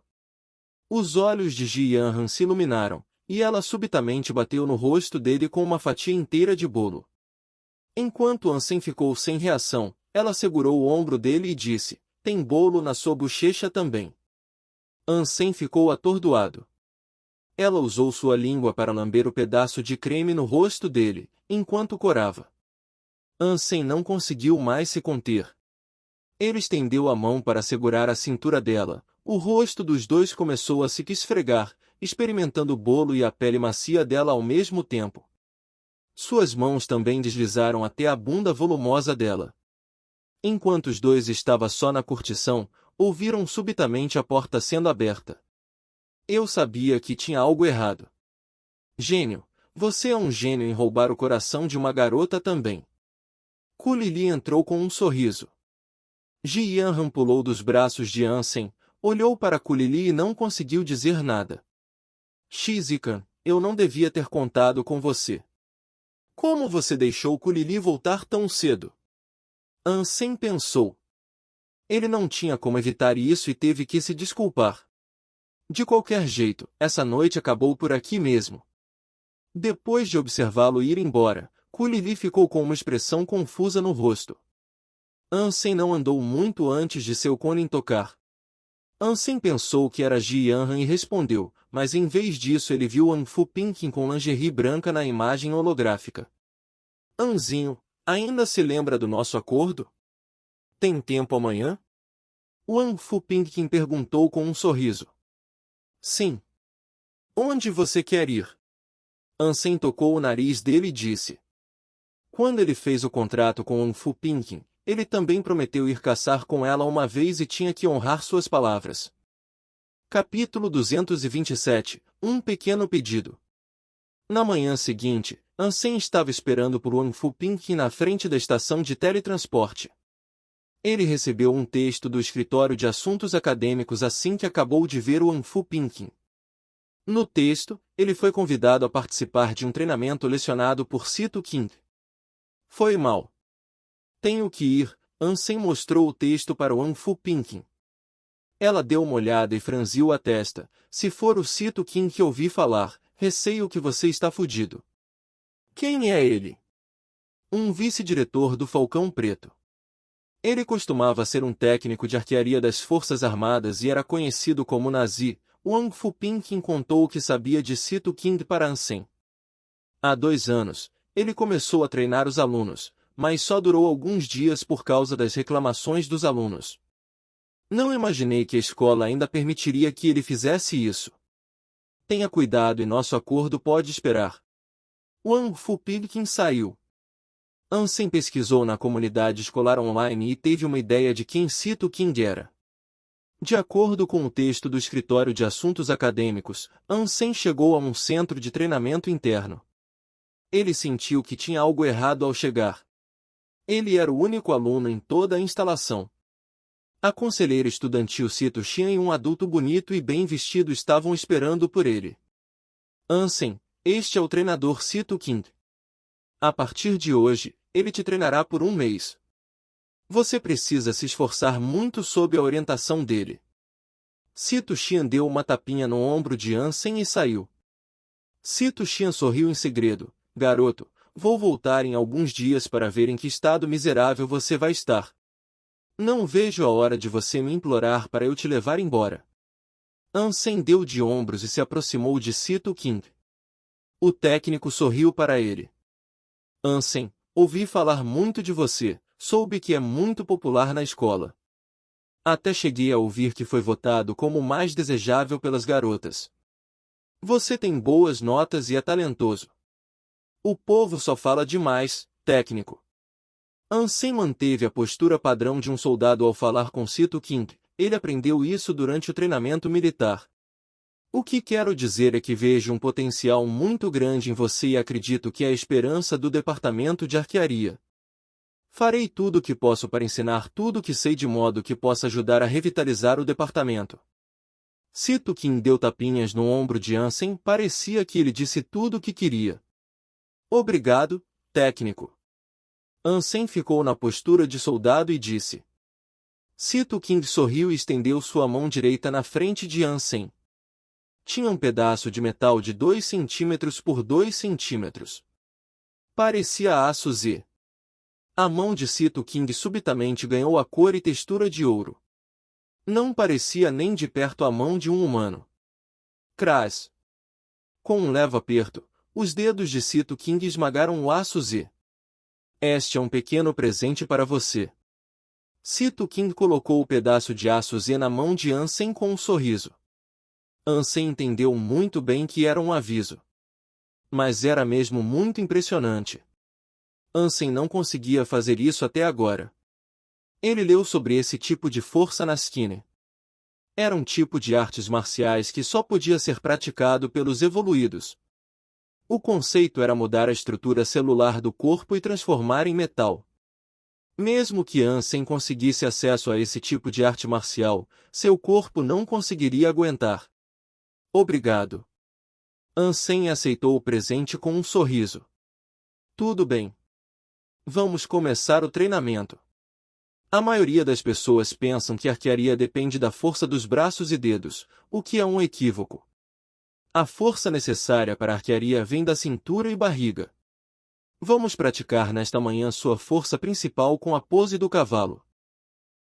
Os olhos de Ji-Yan se iluminaram, e ela subitamente bateu no rosto dele com uma fatia inteira de bolo. Enquanto Ansem ficou sem reação, ela segurou o ombro dele e disse, tem bolo na sua bochecha também. Ansem ficou atordoado. Ela usou sua língua para lamber o pedaço de creme no rosto dele, enquanto corava. Ansem não conseguiu mais se conter. Ele estendeu a mão para segurar a cintura dela, o rosto dos dois começou a se esfregar, experimentando o bolo e a pele macia dela ao mesmo tempo. Suas mãos também deslizaram até a bunda volumosa dela. Enquanto os dois estavam só na curtição, ouviram subitamente a porta sendo aberta. Eu sabia que tinha algo errado. Gênio, você é um gênio em roubar o coração de uma garota também. Kulili entrou com um sorriso. Ji Yanran pulou dos braços de Ansem, olhou para Kulili e não conseguiu dizer nada. Shizukan, eu não devia ter contado com você. Como você deixou Kulili voltar tão cedo? Ansem pensou. Ele não tinha como evitar isso e teve que se desculpar. De qualquer jeito, essa noite acabou por aqui mesmo. Depois de observá-lo ir embora, Kulili ficou com uma expressão confusa no rosto. Ansem não andou muito antes de seu Konin tocar. Ansem pensou que era Ji Yanran e respondeu, mas em vez disso ele viu Anfu Pinkin com lingerie branca na imagem holográfica. Anzinho, ainda se lembra do nosso acordo? Tem tempo amanhã? O Anfu Pinkin perguntou com um sorriso. Sim. Onde você quer ir? Ansem tocou o nariz dele e disse. Quando ele fez o contrato com Anfu Pinkin, ele também prometeu ir caçar com ela uma vez e tinha que honrar suas palavras. Capítulo 227 – Um pequeno pedido. Na manhã seguinte, Ansem estava esperando por Anfu Pinkin na frente da estação de teletransporte. Ele recebeu um texto do escritório de assuntos acadêmicos assim que acabou de ver o Anfu Pinkin. No texto, ele foi convidado a participar de um treinamento lecionado por Sito King. Foi mal. Tenho que ir, Ansem mostrou o texto para o Anfu Pinkin. Ela deu uma olhada e franziu a testa. Se for o Sito King que ouvi falar, receio que você está fudido. Quem é ele? Um vice-diretor do Falcão Preto. Ele costumava ser um técnico de arquearia das Forças Armadas e era conhecido como Nazi. O Anfu Pinkin contou o que sabia de Sito King para Ansem. Há 2 anos, ele começou a treinar os alunos, mas só durou alguns dias por causa das reclamações dos alunos. Não imaginei que a escola ainda permitiria que ele fizesse isso. Tenha cuidado e nosso acordo pode esperar. O Anfu Pinkin saiu. Ansem pesquisou na comunidade escolar online e teve uma ideia de quem Sito King era. De acordo com o texto do escritório de assuntos acadêmicos, Ansem chegou a um centro de treinamento interno. Ele sentiu que tinha algo errado ao chegar. Ele era o único aluno em toda a instalação. A conselheira estudantil Sito Xian e um adulto bonito e bem vestido estavam esperando por ele. Ansem, este é o treinador Sito King. A partir de hoje, ele te treinará por 1 mês. Você precisa se esforçar muito sob a orientação dele. Sito Xian deu uma tapinha no ombro de Ansem e saiu. Sito Xian sorriu em segredo. Garoto, vou voltar em alguns dias para ver em que estado miserável você vai estar. Não vejo a hora de você me implorar para eu te levar embora. Ansem deu de ombros e se aproximou de Sito King. O técnico sorriu para ele. Ansem, ouvi falar muito de você, soube que é muito popular na escola. Até cheguei a ouvir que foi votado como o mais desejável pelas garotas. Você tem boas notas e é talentoso. O povo só fala demais, técnico. Ansem manteve a postura padrão de um soldado ao falar com Sito King. Ele aprendeu isso durante o treinamento militar. O que quero dizer é que vejo um potencial muito grande em você e acredito que é a esperança do departamento de arquearia. Farei tudo o que posso para ensinar tudo o que sei de modo que possa ajudar a revitalizar o departamento. Sito King deu tapinhas no ombro de Ansem, parecia que ele disse tudo o que queria. Obrigado, técnico. Ansem ficou na postura de soldado e disse. Sito King sorriu e estendeu sua mão direita na frente de Ansem. Tinha um pedaço de metal de 2 centímetros por 2 centímetros. Parecia aço Z. A mão de Sito King subitamente ganhou a cor e textura de ouro. Não parecia nem de perto a mão de um humano. Cras. Com um leve aperto, os dedos de Sito King esmagaram o aço Z. Este é um pequeno presente para você. Sito King colocou o pedaço de aço Z na mão de Ansem com um sorriso. Ansem entendeu muito bem que era um aviso. Mas era mesmo muito impressionante. Ansem não conseguia fazer isso até agora. Ele leu sobre esse tipo de força na Skinner. Era um tipo de artes marciais que só podia ser praticado pelos evoluídos. O conceito era mudar a estrutura celular do corpo e transformar em metal. Mesmo que Ansem conseguisse acesso a esse tipo de arte marcial, seu corpo não conseguiria aguentar. Obrigado. Ansem aceitou o presente com um sorriso. Tudo bem. Vamos começar o treinamento. A maioria das pessoas pensam que a arquearia depende da força dos braços e dedos, o que é um equívoco. A força necessária para a arquearia vem da cintura e barriga. Vamos praticar nesta manhã sua força principal com a pose do cavalo.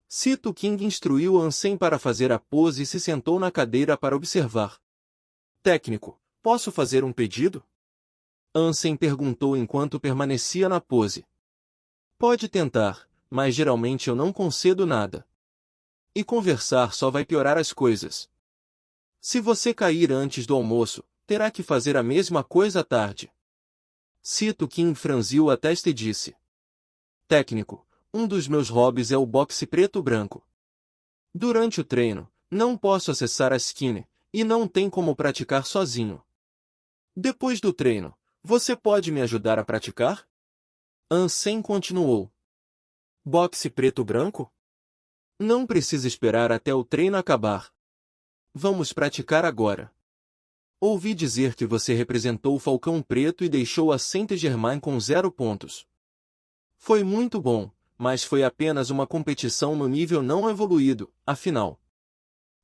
Sito King instruiu Ansem para fazer a pose e se sentou na cadeira para observar. Técnico, posso fazer um pedido? Ansem perguntou enquanto permanecia na pose. Pode tentar, mas geralmente eu não concedo nada. E conversar só vai piorar as coisas. Se você cair antes do almoço, terá que fazer a mesma coisa à tarde. Sito King franziu a testa e disse. Técnico, um dos meus hobbies é o boxe preto-branco. Durante o treino, não posso acessar a skinny, e não tem como praticar sozinho. Depois do treino, você pode me ajudar a praticar? Ansem continuou. Boxe preto-branco? Não precisa esperar até o treino acabar. Vamos praticar agora. Ouvi dizer que você representou o Falcão Preto e deixou a Saint-Germain com 0 pontos. Foi muito bom, mas foi apenas uma competição no nível não evoluído, afinal.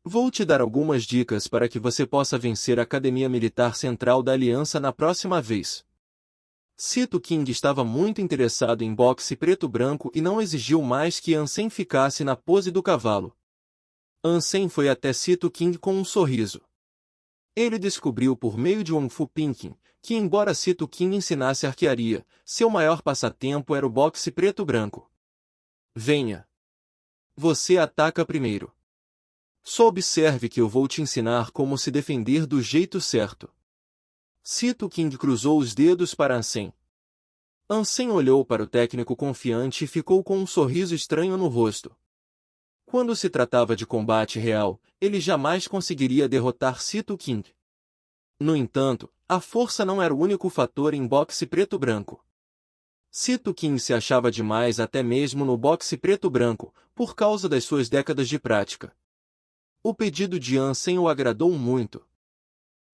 Vou te dar algumas dicas para que você possa vencer a Academia Militar Central da Aliança na próxima vez. Sito King estava muito interessado em boxe preto-branco e não exigiu mais que Ansem ficasse na pose do cavalo. Ansem foi até Sito King com um sorriso. Ele descobriu por meio de Wong Fu Pinkin, que embora Sito King ensinasse arquearia, seu maior passatempo era o boxe preto-branco. Venha. Você ataca primeiro. Só observe que eu vou te ensinar como se defender do jeito certo. Sito King cruzou os dedos para Ansem. Ansem olhou para o técnico confiante e ficou com um sorriso estranho no rosto. Quando se tratava de combate real, ele jamais conseguiria derrotar Sito King. No entanto, a força não era o único fator em boxe preto-branco. Sito King se achava demais até mesmo no boxe preto-branco, por causa das suas décadas de prática. O pedido de Ansem o agradou muito.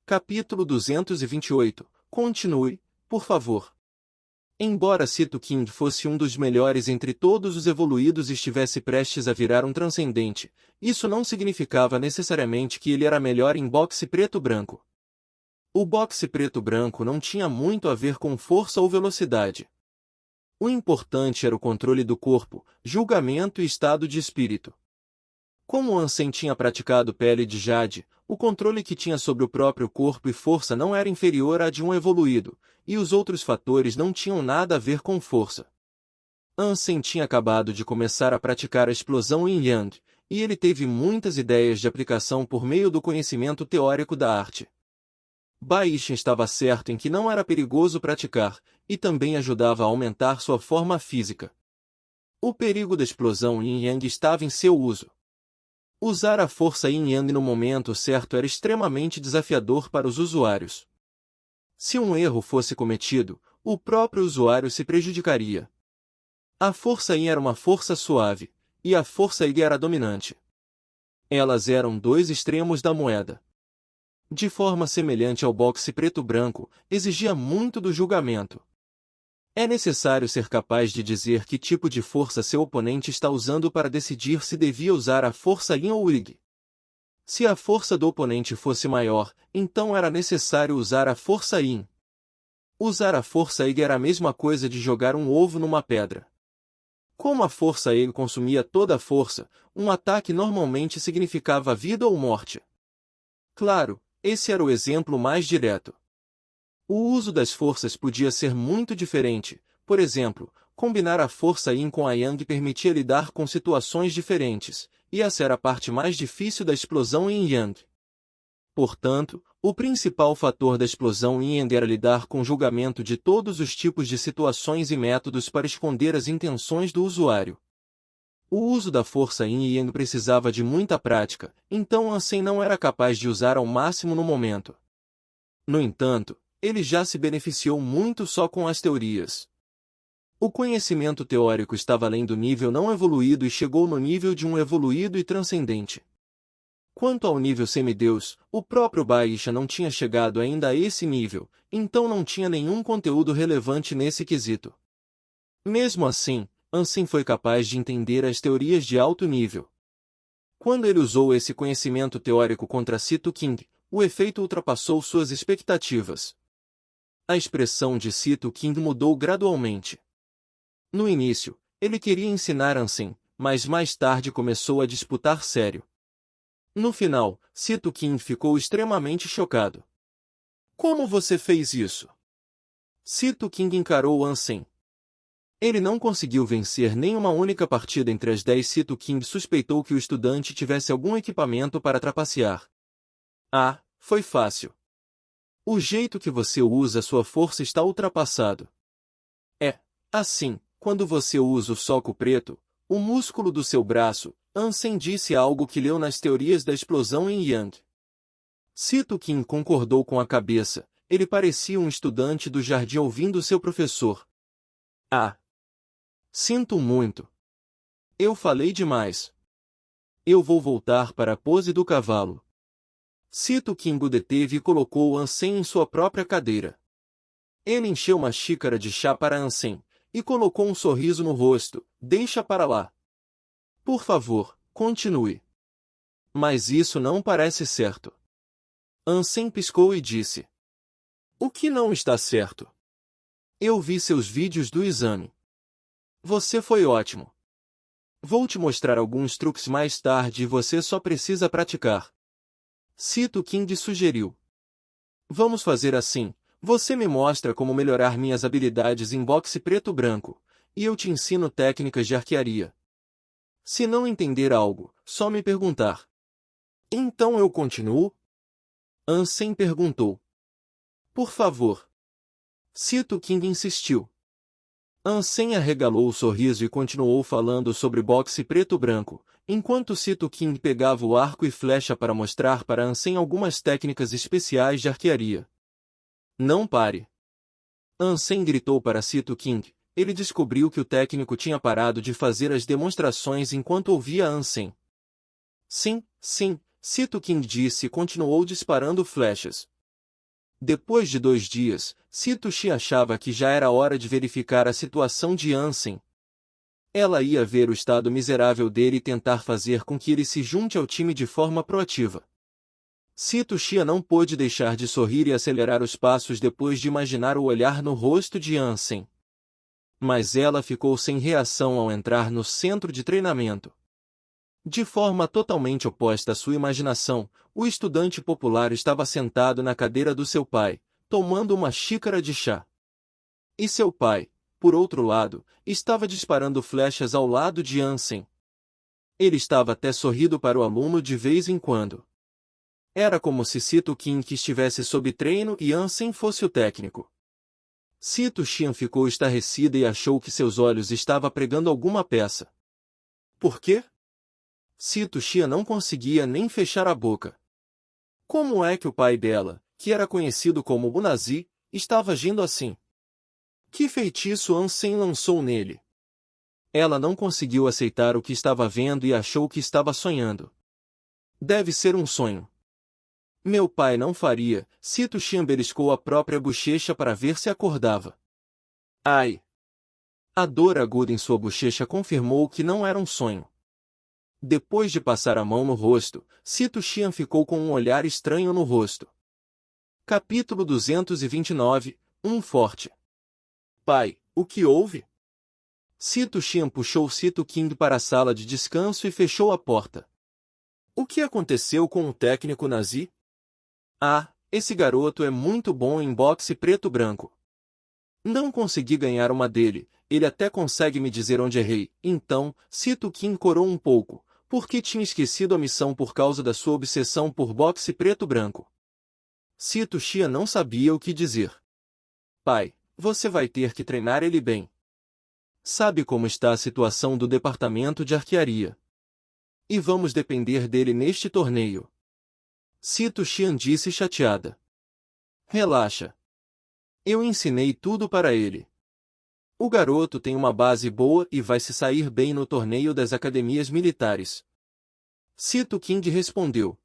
Capítulo 228. Continue, por favor. Embora Sito King fosse um dos melhores entre todos os evoluídos e estivesse prestes a virar um transcendente, isso não significava necessariamente que ele era melhor em boxe preto-branco. O boxe preto-branco não tinha muito a ver com força ou velocidade. O importante era o controle do corpo, julgamento e estado de espírito. Como Ansem tinha praticado pele de jade, o controle que tinha sobre o próprio corpo e força não era inferior à de um evoluído, e os outros fatores não tinham nada a ver com força. Ansem tinha acabado de começar a praticar a explosão Yin Yang, e ele teve muitas ideias de aplicação por meio do conhecimento teórico da arte. Bai Shen estava certo em que não era perigoso praticar, e também ajudava a aumentar sua forma física. O perigo da explosão Yin Yang estava em seu uso. Usar a força Yin Yang no momento certo era extremamente desafiador para os usuários. Se um erro fosse cometido, o próprio usuário se prejudicaria. A força Yin era uma força suave, e a força Yang era dominante. Elas eram dois extremos da moeda. De forma semelhante ao boxe preto-branco, exigia muito do julgamento. É necessário ser capaz de dizer que tipo de força seu oponente está usando para decidir se devia usar a força Yin ou Yang. Se a força do oponente fosse maior, então era necessário usar a força Yin. Usar a força Yang era a mesma coisa de jogar um ovo numa pedra. Como a força Yang consumia toda a força, um ataque normalmente significava vida ou morte. Claro, esse era o exemplo mais direto. O uso das forças podia ser muito diferente, por exemplo, combinar a força Yin com a Yang permitia lidar com situações diferentes, e essa era a parte mais difícil da explosão Yin Yang. Portanto, o principal fator da explosão Yin Yang era lidar com o julgamento de todos os tipos de situações e métodos para esconder as intenções do usuário. O uso da força Yin e Yang precisava de muita prática, então Ansem não era capaz de usar ao máximo no momento. No entanto, ele já se beneficiou muito só com as teorias. O conhecimento teórico estava além do nível não evoluído e chegou no nível de um evoluído e transcendente. Quanto ao nível semideus, o próprio Baisha não tinha chegado ainda a esse nível, então não tinha nenhum conteúdo relevante nesse quesito. Mesmo assim, Ansem foi capaz de entender as teorias de alto nível. Quando ele usou esse conhecimento teórico contra Sito King, o efeito ultrapassou suas expectativas. A expressão de Sito King mudou gradualmente. No início, ele queria ensinar Ansem, mas mais tarde começou a disputar sério. No final, Sito King ficou extremamente chocado. Como você fez isso? Sito King encarou Ansem. Ele não conseguiu vencer nem uma única partida entre as 10. Sito King suspeitou que o estudante tivesse algum equipamento para trapacear. Ah, foi fácil. O jeito que você usa sua força está ultrapassado. É, assim, quando você usa o soco preto, o músculo do seu braço, Ansem disse algo que leu nas teorias da explosão em Yang. Sito King concordou com a cabeça, ele parecia um estudante do jardim ouvindo seu professor. Ah! Sinto muito. Eu falei demais. Eu vou voltar para a pose do cavalo. Sito King o deteve e colocou Ansem em sua própria cadeira. Ele encheu uma xícara de chá para Ansem, e colocou um sorriso no rosto. Deixa para lá. Por favor, continue. Mas isso não parece certo. Ansem piscou e disse. O que não está certo? Eu vi seus vídeos do exame. Você foi ótimo. Vou te mostrar alguns truques mais tarde e você só precisa praticar. Sito King sugeriu. Vamos fazer assim, você me mostra como melhorar minhas habilidades em boxe preto-branco, e eu te ensino técnicas de arquearia. Se não entender algo, só me perguntar. Então eu continuo? Ansem perguntou. Por favor. Sito King insistiu. Ansem arregalou o sorriso e continuou falando sobre boxe preto-branco, enquanto Sito King pegava o arco e flecha para mostrar para Ansem algumas técnicas especiais de arquearia. Não pare! Ansem gritou para Sito King. Ele descobriu que o técnico tinha parado de fazer as demonstrações enquanto ouvia Ansem. Sim, sim, Sito King disse e continuou disparando flechas. Depois de 2 dias, Sito Chi achava que já era hora de verificar a situação de Ansem. Ela ia ver o estado miserável dele e tentar fazer com que ele se junte ao time de forma proativa. Sito Chi não pôde deixar de sorrir e acelerar os passos depois de imaginar o olhar no rosto de Ansem. Mas ela ficou sem reação ao entrar no centro de treinamento. De forma totalmente oposta à sua imaginação, o estudante popular estava sentado na cadeira do seu pai, tomando uma xícara de chá. E seu pai, por outro lado, estava disparando flechas ao lado de Ansem. Ele estava até sorrindo para o aluno de vez em quando. Era como se Sito King estivesse sob treino e Ansem fosse o técnico. Sito Xian ficou estarrecida e achou que seus olhos estavam pregando alguma peça. Por quê? Sito Xian não conseguia nem fechar a boca. Como é que o pai dela, que era conhecido como Bunazi, estava agindo assim? Que feitiço Ansem lançou nele? Ela não conseguiu aceitar o que estava vendo e achou que estava sonhando. Deve ser um sonho. Meu pai não faria. Sito Xian beliscou a própria bochecha para ver se acordava. Ai! A dor aguda em sua bochecha confirmou que não era um sonho. Depois de passar a mão no rosto, Sito Xian ficou com um olhar estranho no rosto. Capítulo 229, forte. Pai, o que houve? Sito Xian puxou Sito King para a sala de descanso e fechou a porta. O que aconteceu com o técnico nazi? Ah, esse garoto é muito bom em boxe preto-branco. Não consegui ganhar uma dele, ele até consegue me dizer onde errei. Então, Sito King corou um pouco, porque tinha esquecido a missão por causa da sua obsessão por boxe preto-branco. Sito Xian não sabia o que dizer. Pai, você vai ter que treinar ele bem. Sabe como está a situação do departamento de arquearia. E vamos depender dele neste torneio. Sito Xian disse chateada. Relaxa. Eu ensinei tudo para ele. O garoto tem uma base boa e vai se sair bem no torneio das academias militares. Sito King respondeu.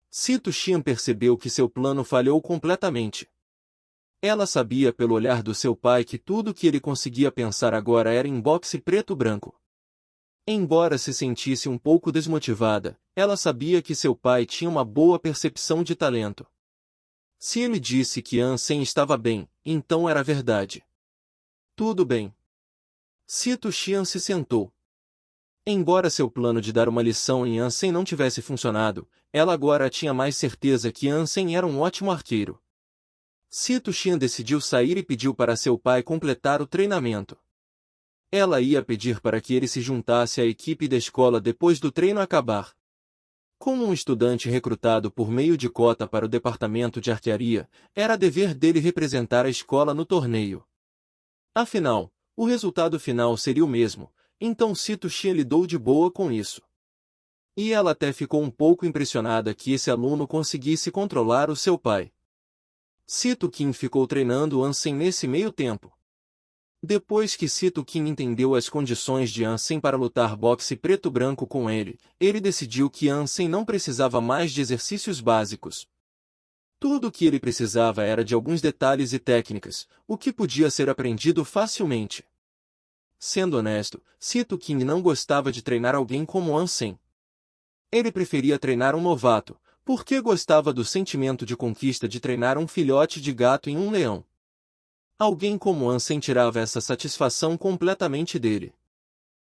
Sito Xian percebeu que seu plano falhou completamente. Ela sabia pelo olhar do seu pai que tudo que ele conseguia pensar agora era em boxe preto-branco. Embora se sentisse um pouco desmotivada, ela sabia que seu pai tinha uma boa percepção de talento. Se ele disse que Ansem estava bem, então era verdade. Tudo bem. Sito Xian se sentou. Embora seu plano de dar uma lição em Ansem não tivesse funcionado, ela agora tinha mais certeza que Ansem era um ótimo arqueiro. Sito Xian decidiu sair e pediu para seu pai completar o treinamento. Ela ia pedir para que ele se juntasse à equipe da escola depois do treino acabar. Como um estudante recrutado por meio de cota para o departamento de arquearia, era dever dele representar a escola no torneio. Afinal, o resultado final seria o mesmo, então Sito Xian lidou de boa com isso. E ela até ficou um pouco impressionada que esse aluno conseguisse controlar o seu pai. Sito King ficou treinando Ansem nesse meio tempo. Depois que Sito King entendeu as condições de Ansem para lutar boxe preto-branco com ele, ele decidiu que Ansem não precisava mais de exercícios básicos. Tudo o que ele precisava era de alguns detalhes e técnicas, o que podia ser aprendido facilmente. Sendo honesto, Sito King não gostava de treinar alguém como Ansem. Ele preferia treinar um novato, porque gostava do sentimento de conquista de treinar um filhote de gato em um leão. Alguém como Ansem tirava essa satisfação completamente dele.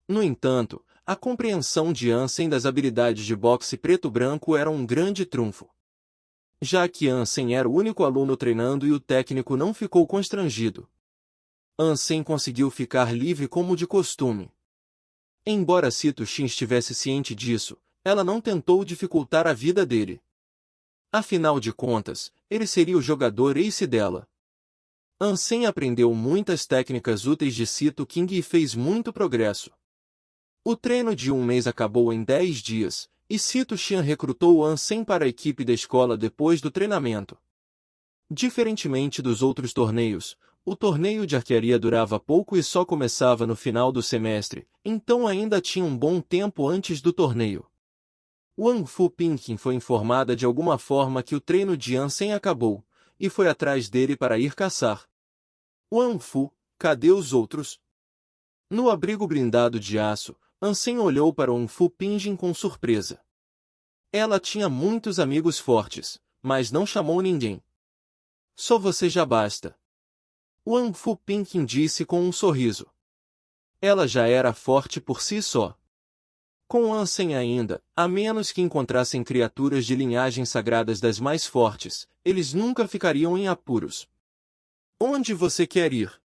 No entanto, a compreensão de Ansem das habilidades de boxe preto-branco era um grande trunfo. Já que Ansem era o único aluno treinando e o técnico não ficou constrangido. Ansem conseguiu ficar livre como de costume. Embora Sito Xian estivesse ciente disso, ela não tentou dificultar a vida dele. Afinal de contas, ele seria o jogador ace dela. Ansem aprendeu muitas técnicas úteis de Sito King e fez muito progresso. O treino de um mês acabou em 10 dias, e Sito Xian recrutou Ansem para a equipe da escola depois do treinamento. Diferentemente dos outros torneios, o torneio de arquearia durava pouco e só começava no final do semestre, então ainda tinha um bom tempo antes do torneio. Wang Fu Pinkin foi informada de alguma forma que o treino de Ansem acabou, e foi atrás dele para ir caçar. Wang Fu, cadê os outros? No abrigo blindado de aço, Ansem olhou para Wang Fu Pinkin com surpresa. Ela tinha muitos amigos fortes, mas não chamou ninguém. Só você já basta. Wang Fu Pinkin disse com um sorriso. Ela já era forte por si só. Com Ansem ainda, a menos que encontrassem criaturas de linhagens sagradas das mais fortes, eles nunca ficariam em apuros. Onde você quer ir?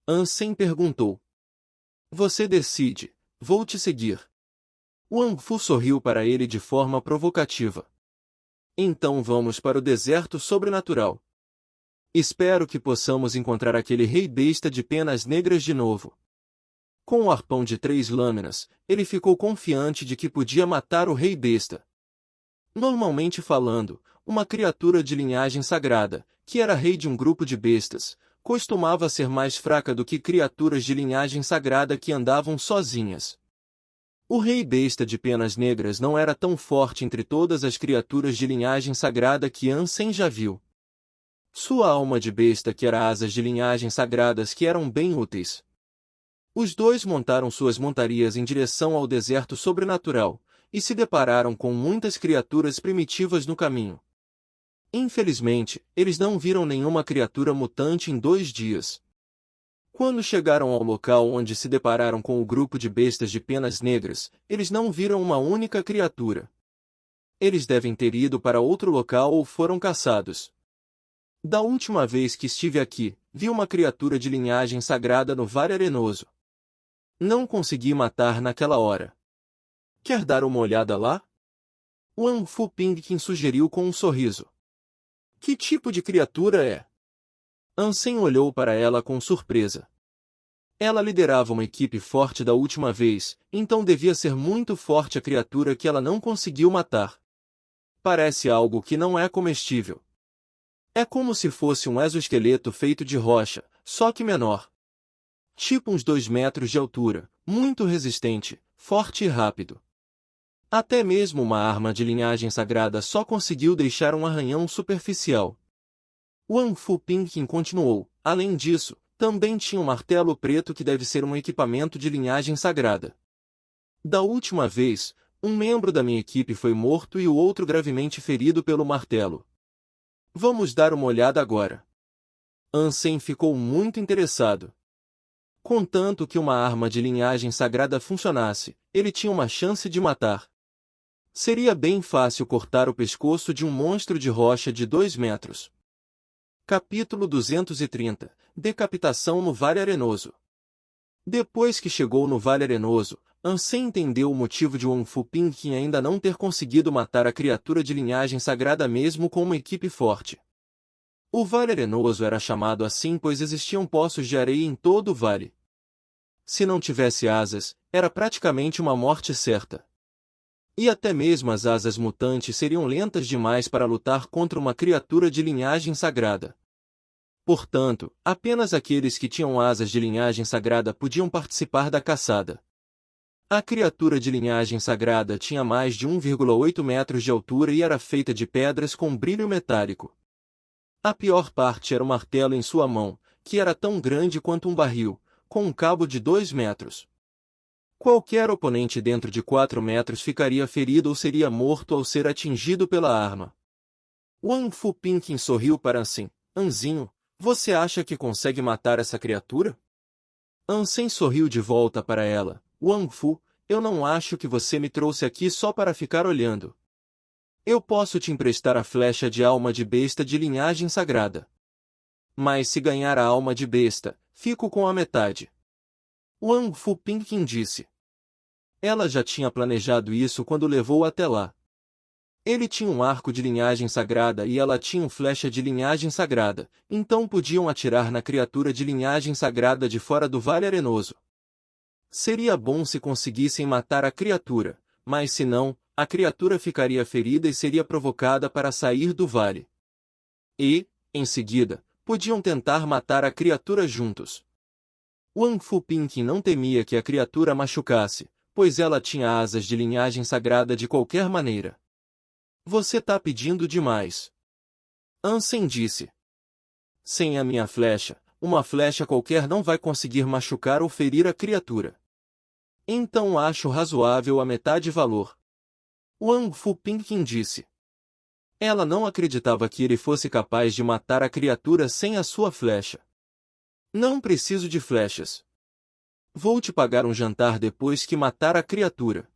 Ansem perguntou. Você decide, vou te seguir. Wang Fu sorriu para ele de forma provocativa. Então vamos para o deserto sobrenatural. Espero que possamos encontrar aquele rei besta de penas negras de novo. Com o arpão de 3 lâminas, ele ficou confiante de que podia matar o rei besta. Normalmente falando, uma criatura de linhagem sagrada, que era rei de um grupo de bestas, costumava ser mais fraca do que criaturas de linhagem sagrada que andavam sozinhas. O rei besta de penas negras não era tão forte entre todas as criaturas de linhagem sagrada que Ansem já viu. Sua alma de besta que era asas de linhagem sagradas que eram bem úteis. Os dois montaram suas montarias em direção ao deserto sobrenatural, e se depararam com muitas criaturas primitivas no caminho. Infelizmente, eles não viram nenhuma criatura mutante em 2 dias. Quando chegaram ao local onde se depararam com o grupo de bestas de penas negras, eles não viram uma única criatura. Eles devem ter ido para outro local ou foram caçados. Da última vez que estive aqui, vi uma criatura de linhagem sagrada no Vale Arenoso. Não consegui matar naquela hora. Quer dar uma olhada lá? Wang Fu Pinkin sugeriu com um sorriso. Que tipo de criatura é? Ansem olhou para ela com surpresa. Ela liderava uma equipe forte da última vez, então devia ser muito forte a criatura que ela não conseguiu matar. Parece algo que não é comestível. É como se fosse um exoesqueleto feito de rocha, só que menor. tipo uns 2 metros de altura, muito resistente, forte e rápido. Até mesmo uma arma de linhagem sagrada só conseguiu deixar um arranhão superficial. Wang Fu Pingqin continuou, além disso, também tinha um martelo preto que deve ser um equipamento de linhagem sagrada. Da última vez, um membro da minha equipe foi morto e o outro gravemente ferido pelo martelo. Vamos dar uma olhada agora. Ansem ficou muito interessado. Contanto que uma arma de linhagem sagrada funcionasse, ele tinha uma chance de matar. Seria bem fácil cortar o pescoço de um monstro de rocha de 2 metros. Capítulo 230 – Decapitação no Vale Arenoso. Depois que chegou no Vale Arenoso, Ansem entendeu o motivo de Wang Fu Pingqin ainda não ter conseguido matar a criatura de linhagem sagrada mesmo com uma equipe forte. O Vale Arenoso era chamado assim pois existiam poços de areia em todo o vale. Se não tivesse asas, era praticamente uma morte certa. E até mesmo as asas mutantes seriam lentas demais para lutar contra uma criatura de linhagem sagrada. Portanto, apenas aqueles que tinham asas de linhagem sagrada podiam participar da caçada. A criatura de linhagem sagrada tinha mais de 1,8 metros de altura e era feita de pedras com brilho metálico. A pior parte era o martelo em sua mão, que era tão grande quanto um barril, com um cabo de 2 metros. Qualquer oponente dentro de 4 metros ficaria ferido ou seria morto ao ser atingido pela arma. Wang Fu Pingqin sorriu para Ansem. Anzinho, você acha que consegue matar essa criatura? Ansem sorriu de volta para ela. Wang Fu, eu não acho que você me trouxe aqui só para ficar olhando. Eu posso te emprestar a flecha de alma de besta de linhagem sagrada. Mas se ganhar a alma de besta, fico com a metade. Wang Fu Pingqin disse. Ela já tinha planejado isso quando levou até lá. Ele tinha um arco de linhagem sagrada e ela tinha uma flecha de linhagem sagrada, então podiam atirar na criatura de linhagem sagrada de fora do Vale Arenoso. Seria bom se conseguissem matar a criatura, mas se não, a criatura ficaria ferida e seria provocada para sair do vale. E, em seguida, podiam tentar matar a criatura juntos. Wang Fu Pingqin não temia que a criatura machucasse, pois ela tinha asas de linhagem sagrada de qualquer maneira. Você tá pedindo demais. Ansem disse. Sem a minha flecha, uma flecha qualquer não vai conseguir machucar ou ferir a criatura. Então acho razoável a metade valor. Wang Fu Pingqin disse. Ela não acreditava que ele fosse capaz de matar a criatura sem a sua flecha. Não preciso de flechas. Vou te pagar um jantar depois que matar a criatura.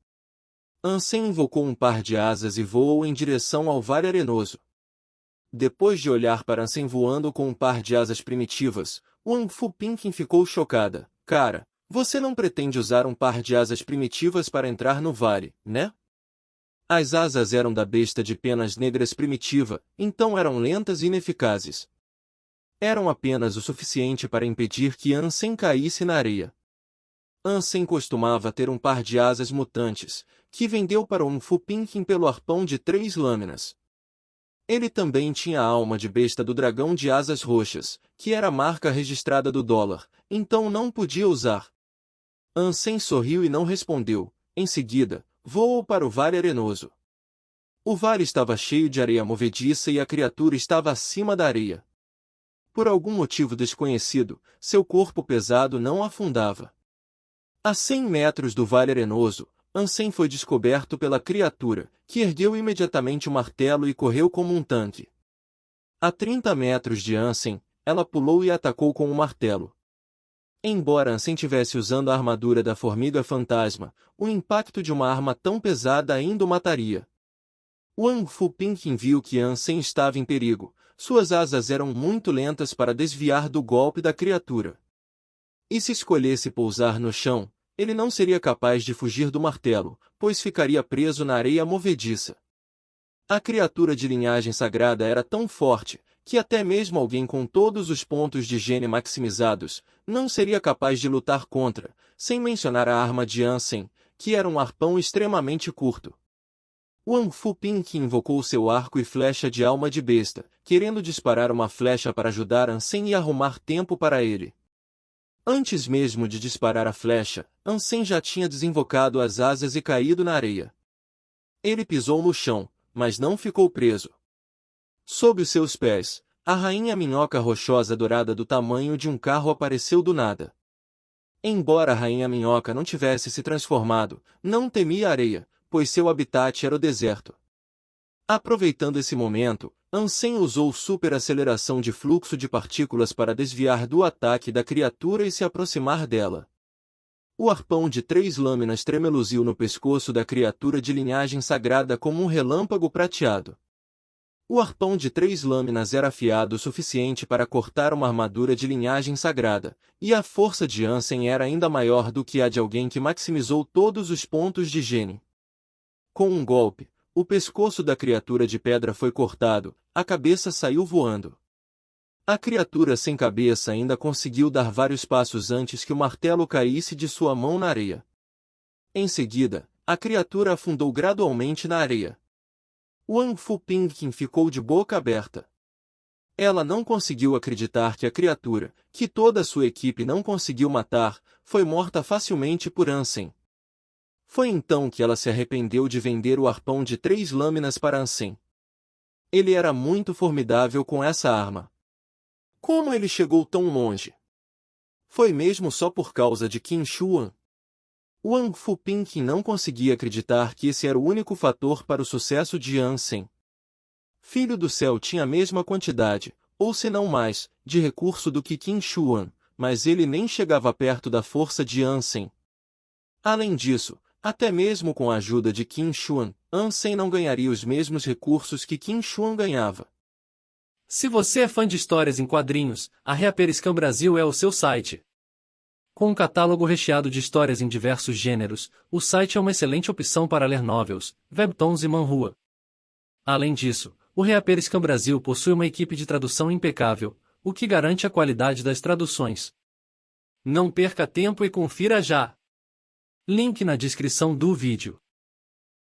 Ansem invocou um par de asas e voou em direção ao Vale Arenoso. Depois de olhar para Ansem voando com um par de asas primitivas, Wang Fu Pingqin ficou chocada. Cara, você não pretende usar um par de asas primitivas para entrar no vale, né? As asas eram da besta de penas negras primitiva, então eram lentas e ineficazes. Eram apenas o suficiente para impedir que Ansem caísse na areia. Ansem costumava ter um par de asas mutantes, que vendeu para Wang Fu Pingqin pelo arpão de 3 lâminas. Ele também tinha a alma de besta do dragão de asas roxas, que era a marca registrada do dólar, então não podia usar. Ansem sorriu e não respondeu. Em seguida, voou para o Vale Arenoso. O vale estava cheio de areia movediça e a criatura estava acima da areia. Por algum motivo desconhecido, seu corpo pesado não afundava. A 100 metros do Vale Arenoso, Ansem foi descoberto pela criatura, que ergueu imediatamente o martelo e correu como um tanque. A 30 metros de Ansem, ela pulou e atacou com o martelo. Embora Ansem tivesse usando a armadura da formiga fantasma, o impacto de uma arma tão pesada ainda o mataria. Wang Fu Pingqin viu que Ansem estava em perigo, suas asas eram muito lentas para desviar do golpe da criatura. E se escolhesse pousar no chão, ele não seria capaz de fugir do martelo, pois ficaria preso na areia movediça. A criatura de linhagem sagrada era tão forte, que até mesmo alguém com todos os pontos de higiene maximizados, não seria capaz de lutar contra, sem mencionar a arma de Ansem, que era um arpão extremamente curto. Wang Fu Pingqin invocou seu arco e flecha de alma de besta, querendo disparar uma flecha para ajudar Ansem e arrumar tempo para ele. Antes mesmo de disparar a flecha, Ansem já tinha desinvocado as asas e caído na areia. Ele pisou no chão, mas não ficou preso. Sob os seus pés, a rainha minhoca rochosa dourada do tamanho de um carro apareceu do nada. Embora a rainha minhoca não tivesse se transformado, não temia a areia, pois seu habitat era o deserto. Aproveitando esse momento, Ansem usou superaceleração de fluxo de partículas para desviar do ataque da criatura e se aproximar dela. O arpão de 3 lâminas tremeluziu no pescoço da criatura de linhagem sagrada como um relâmpago prateado. O arpão de 3 lâminas era afiado o suficiente para cortar uma armadura de linhagem sagrada, e a força de Ansem era ainda maior do que a de alguém que maximizou todos os pontos de gênio. Com um golpe, o pescoço da criatura de pedra foi cortado, a cabeça saiu voando. A criatura sem cabeça ainda conseguiu dar vários passos antes que o martelo caísse de sua mão na areia. Em seguida, a criatura afundou gradualmente na areia. Wang Fu Pingqin ficou de boca aberta. Ela não conseguiu acreditar que a criatura, que toda a sua equipe não conseguiu matar, foi morta facilmente por Ansem. Foi então que ela se arrependeu de vender o arpão de 3 lâminas para Ansem. Ele era muito formidável com essa arma. Como ele chegou tão longe? Foi mesmo só por causa de Qin Shuan? Wang Fu Pingqin não conseguia acreditar que esse era o único fator para o sucesso de Ansem. Filho do Céu tinha a mesma quantidade, ou se não mais, de recurso do que Qin Shuan, mas ele nem chegava perto da força de Ansem. Além disso, até mesmo com a ajuda de Qin Shuan, Ansem não ganharia os mesmos recursos que Qin Shuan ganhava. Se você é fã de histórias em quadrinhos, a Reaperiscan Brasil é o seu site. Com um catálogo recheado de histórias em diversos gêneros, o site é uma excelente opção para ler novels, webtoons e manhua. Além disso, o Reaperiscan Brasil possui uma equipe de tradução impecável, o que garante a qualidade das traduções. Não perca tempo e confira já! Link na descrição do vídeo.